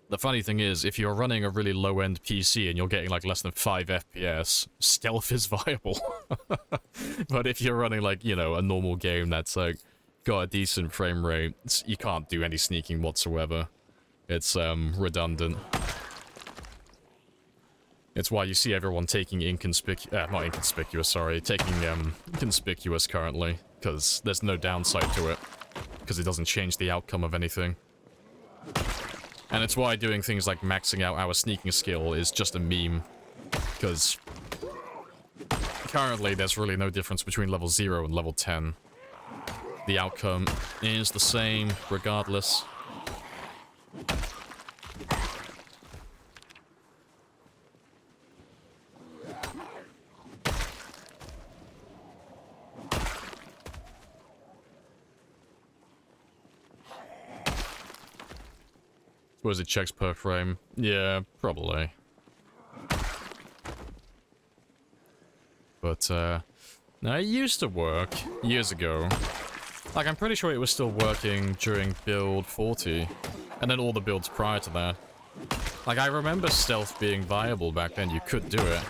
the funny thing is, if you're running a really low-end PC and you're getting like less than 5 FPS, stealth is viable. But if you're running like, you know, a normal game that's like got a decent frame rate, you can't do any sneaking whatsoever. It's redundant. It's why you see everyone taking not inconspicuous, sorry, taking conspicuous currently, because there's no downside to it, because it doesn't change the outcome of anything. And it's why doing things like maxing out our sneaking skill is just a meme, because currently there's really no difference between level 0 and level 10. The outcome is the same regardless. Suppose it checks per frame. Yeah, probably. But, no, it used to work years ago. Like, I'm pretty sure it was still working during build 40, and then all the builds prior to that. Like, I remember stealth being viable back then, you could do it.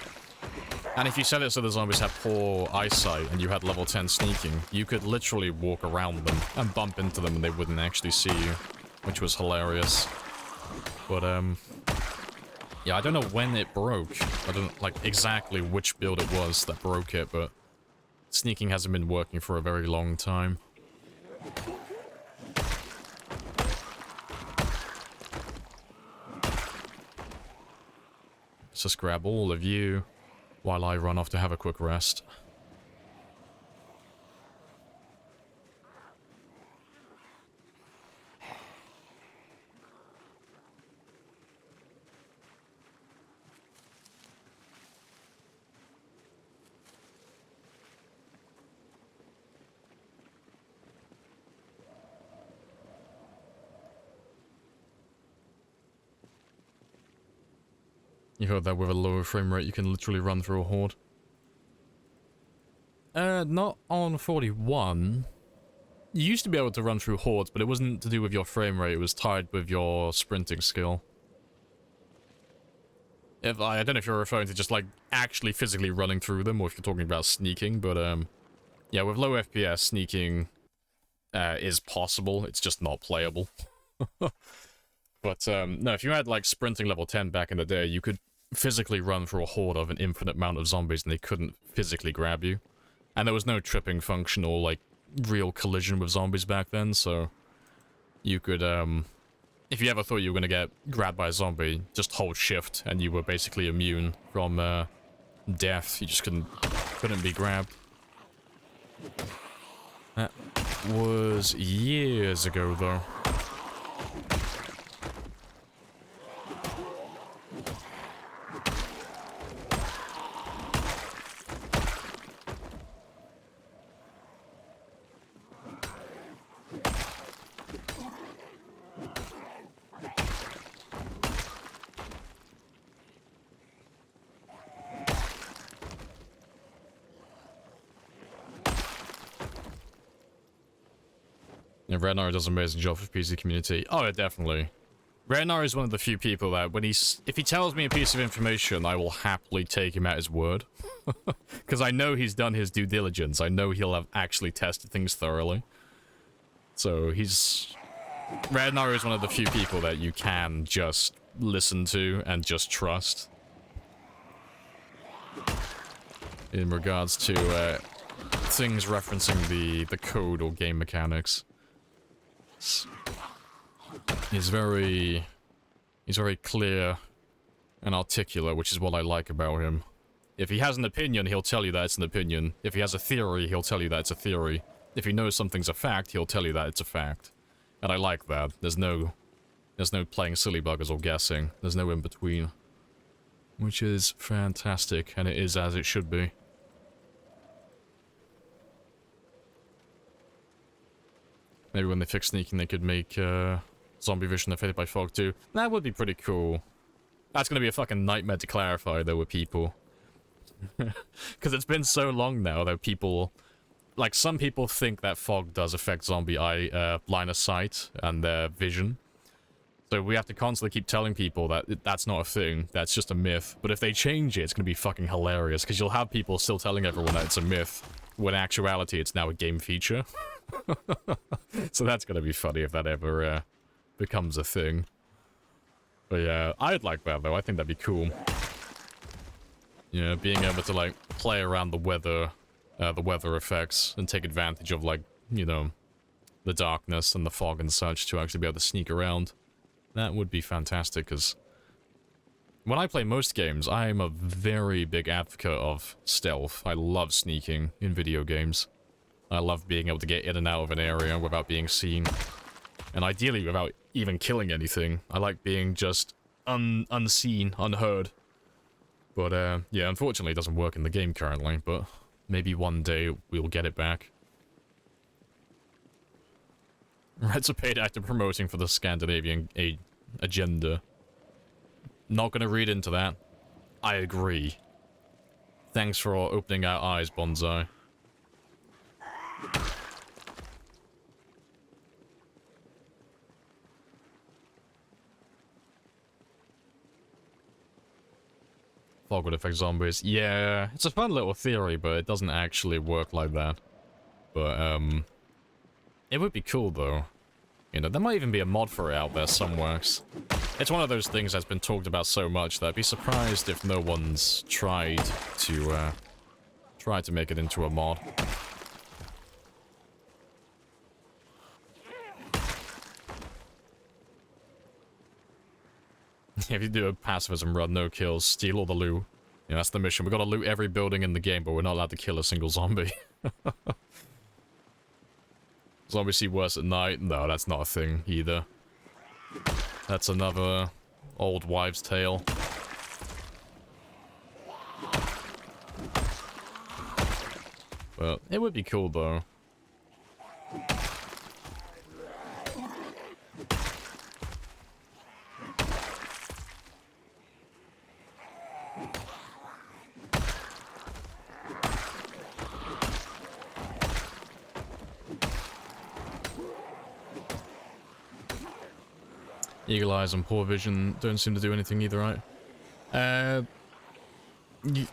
And if you set it so the zombies had poor eyesight and you had level 10 sneaking, you could literally walk around them and bump into them and they wouldn't actually see you, which was hilarious. But, yeah, I don't know when it broke. I don't, like, exactly which build it was that broke it, but sneaking hasn't been working for a very long time. Let's just grab all of you while I run off to have a quick rest. You heard that with a lower frame rate, you can literally run through a horde. Not on 41. You used to be able to run through hordes, but it wasn't to do with your frame rate, it was tied with your sprinting skill. I don't know if you're referring to just, like, actually physically running through them, or if you're talking about sneaking, but, yeah, with low FPS, sneaking, is possible, it's just not playable. But, no, if you had, like, sprinting level 10 back in the day, you could physically run through a horde of an infinite amount of zombies and they couldn't physically grab you. And there was no tripping function or, like, real collision with zombies back then, so you could, if you ever thought you were gonna get grabbed by a zombie, just hold shift and you were basically immune from, death. You just couldn't be grabbed. That was years ago, though. Yeah, Rednar does an amazing job for PC community. Oh, yeah, definitely. Rednar is one of the few people that if he tells me a piece of information, I will happily take him at his word. Because I know he's done his due diligence. I know he'll have actually tested things thoroughly. So Rednar is one of the few people that you can just listen to and just trust. In regards to things referencing the code or game mechanics. He's very clear and articulate, which is what I like about him. If he has an opinion, he'll tell you that it's an opinion. If he has a theory, he'll tell you that it's a theory. If he knows something's a fact, he'll tell you that it's a fact. And I like that. There's no playing silly buggers or guessing. There's no in between. Which is fantastic, and it is as it should be. Maybe when they fix sneaking, they could make zombie vision affected by fog too. That would be pretty cool. That's gonna be a fucking nightmare to clarify, though, with people. Because it's been so long now that people... Like, some people think that fog does affect zombie line of sight and their vision. So we have to constantly keep telling people that that's not a thing, that's just a myth. But if they change it, it's gonna be fucking hilarious, because you'll have people still telling everyone that it's a myth, when in actuality it's now a game feature. So that's gonna be funny if that ever becomes a thing. But yeah, I'd like that though, I think that'd be cool. Yeah, being able to like play around the weather effects and take advantage of, like, you know, the darkness and the fog and such to actually be able to sneak around. That would be fantastic, because when I play most games, I'm a very big advocate of stealth. I love sneaking in video games. I love being able to get in and out of an area without being seen. And ideally without even killing anything. I like being just unseen, unheard. But, yeah, unfortunately it doesn't work in the game currently, but maybe one day we'll get it back. Red's a paid actor promoting for the Scandinavian agenda. Not gonna read into that. I agree. Thanks for opening our eyes, Bonsai. Fog would affect zombies. Yeah, it's a fun little theory, but it doesn't actually work like that. But, it would be cool, though. You know, there might even be a mod for it out there somewhere. It's one of those things that's been talked about so much that I'd be surprised if no one's tried to make it into a mod. If you do a pacifism run, no kills, steal all the loot. Yeah, that's the mission. We gotta loot every building in the game, but we're not allowed to kill a single zombie. Zombies see worse at night? No, that's not a thing either. That's another old wives' tale. But it would be cool, though. Eagle eyes and poor vision don't seem to do anything either, right?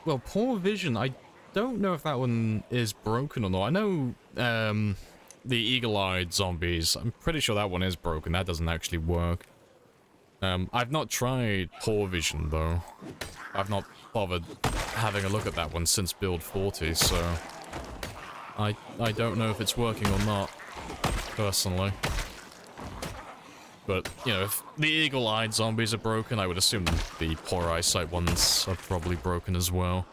Well, poor vision, I don't know if that one is broken or not. I know, the eagle-eyed zombies, I'm pretty sure that one is broken. That doesn't actually work. I've not tried poor vision, though. I've not bothered having a look at that one since build 40, so... I don't know if it's working or not, personally. But, you know, if the eagle-eyed zombies are broken, I would assume the poor eyesight ones are probably broken as well.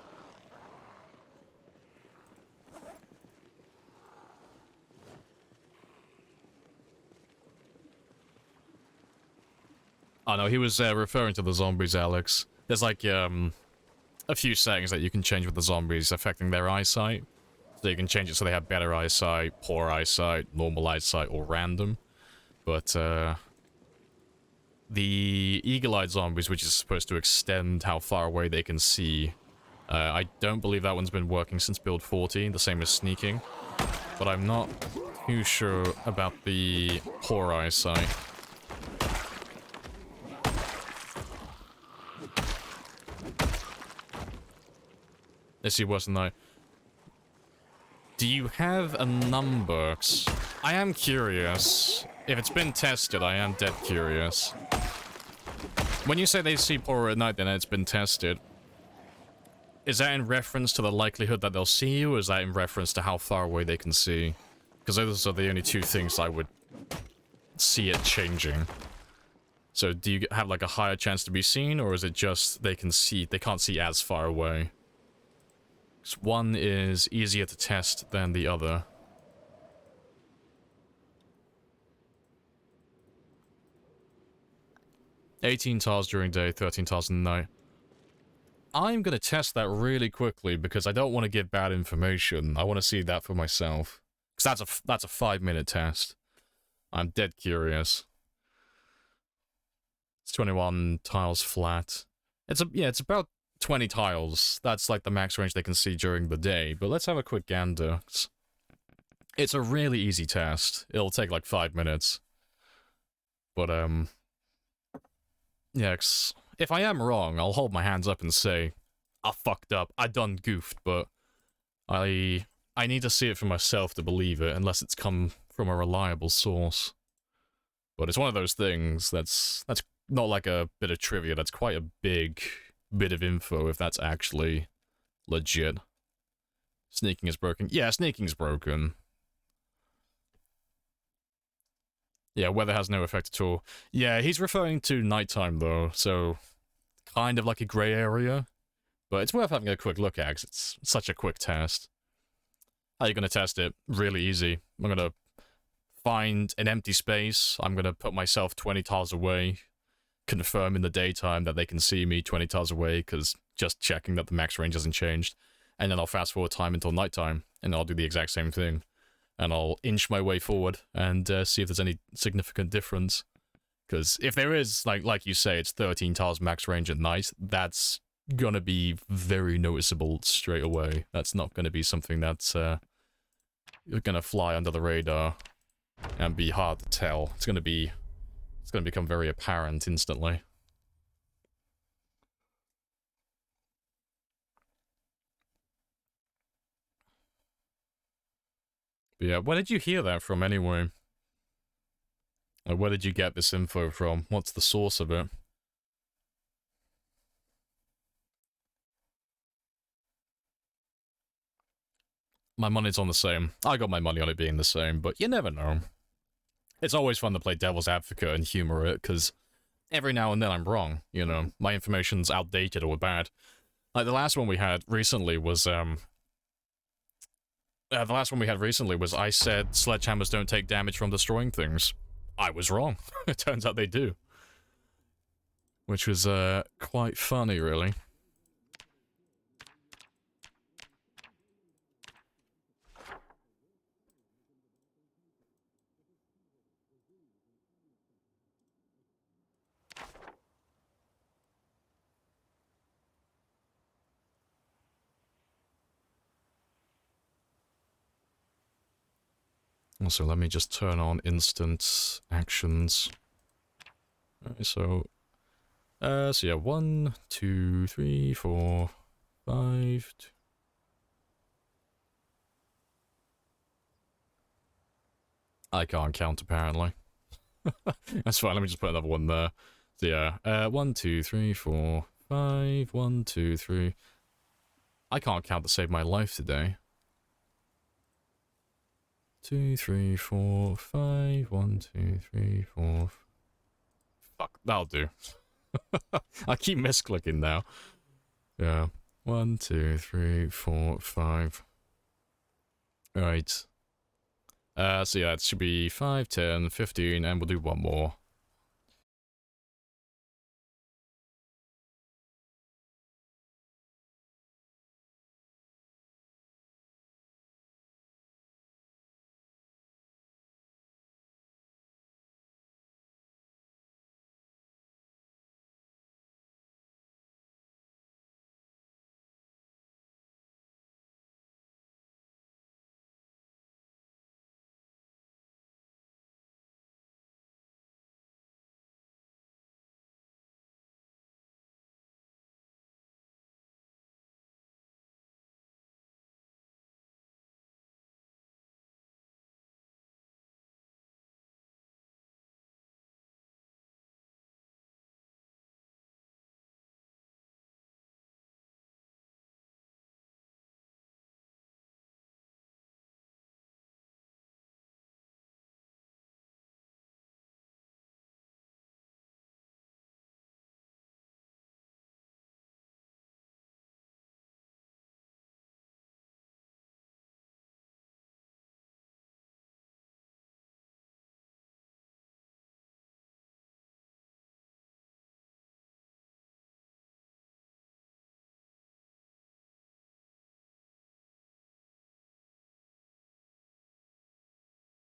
Oh no, he was referring to the zombies, Alex. There's like, a few settings that you can change with the zombies affecting their eyesight. So you can change it so they have better eyesight, poor eyesight, normal eyesight, or random. But, the eagle-eyed zombies, which is supposed to extend how far away they can see, I don't believe that one's been working since build 40, the same as sneaking. But I'm not too sure about the poor eyesight. Let's see, wasn't I? Do you have a number? 'Cause I am curious. If it's been tested, I am dead curious. When you say they see poorer at night, then it's been tested. Is that in reference to the likelihood that they'll see you, or is that in reference to how far away they can see? Because those are the only two things I would see it changing. So do you have like a higher chance to be seen, or is it just they can't see as far away? Because one is easier to test than the other. $18 tiles during day, 13 tiles in the night. I'm gonna test that really quickly because I don't want to give bad information. I want to see that for myself. Because that's a 5-minute test. I'm dead curious. It's 21 tiles flat. It's about 20 tiles. That's like the max range they can see during the day. But let's have a quick gander. It's a really easy test. It'll take like 5 minutes. But yeah, 'cause if I am wrong, I'll hold my hands up and say, I fucked up, I done goofed, but I need to see it for myself to believe it, unless it's come from a reliable source. But it's one of those things that's not like a bit of trivia, that's quite a big bit of info if that's actually legit. Sneaking is broken. Yeah, sneaking's broken. Yeah, weather has no effect at all. Yeah, he's referring to nighttime, though, so kind of like a grey area. But it's worth having a quick look at, because it's such a quick test. How are you going to test it? Really easy. I'm going to find an empty space. I'm going to put myself 20 tiles away. Confirm in the daytime that they can see me 20 tiles away, because just checking that the max range hasn't changed. And then I'll fast forward time until nighttime, and I'll do the exact same thing. And I'll inch my way forward and see if there's any significant difference. Because if there is, like you say, it's 13 tiles max range at night, that's gonna be very noticeable straight away. That's not gonna be something that's gonna fly under the radar and be hard to tell. It's gonna become very apparent instantly. But yeah, where did you hear that from anyway? Like, where did you get this info from? What's the source of it? My money's on the same. I got my money on it being the same, but you never know. It's always fun to play devil's advocate and humor it, because every now and then I'm wrong, you know. My information's outdated or bad. Like, the last one we had recently was, I said sledgehammers don't take damage from destroying things. I was wrong. It turns out they do. Which was, quite funny, really. Also, let me just turn on instant actions. Alright, so yeah, 1, 2, 3, 4, 5. I can't count, apparently. That's fine, let me just put another one there. So yeah, 1, 2, 3, 4, 5, 1, 2, 3. I can't count to save my life today. 2, 3, 4, 5, 1, 2, 3, 4. Fuck, that'll do. I keep misclicking now. Yeah. 1, 2, 3, 4, 5. Alright. So yeah, it should be 5, 10, 15, and we'll do one more.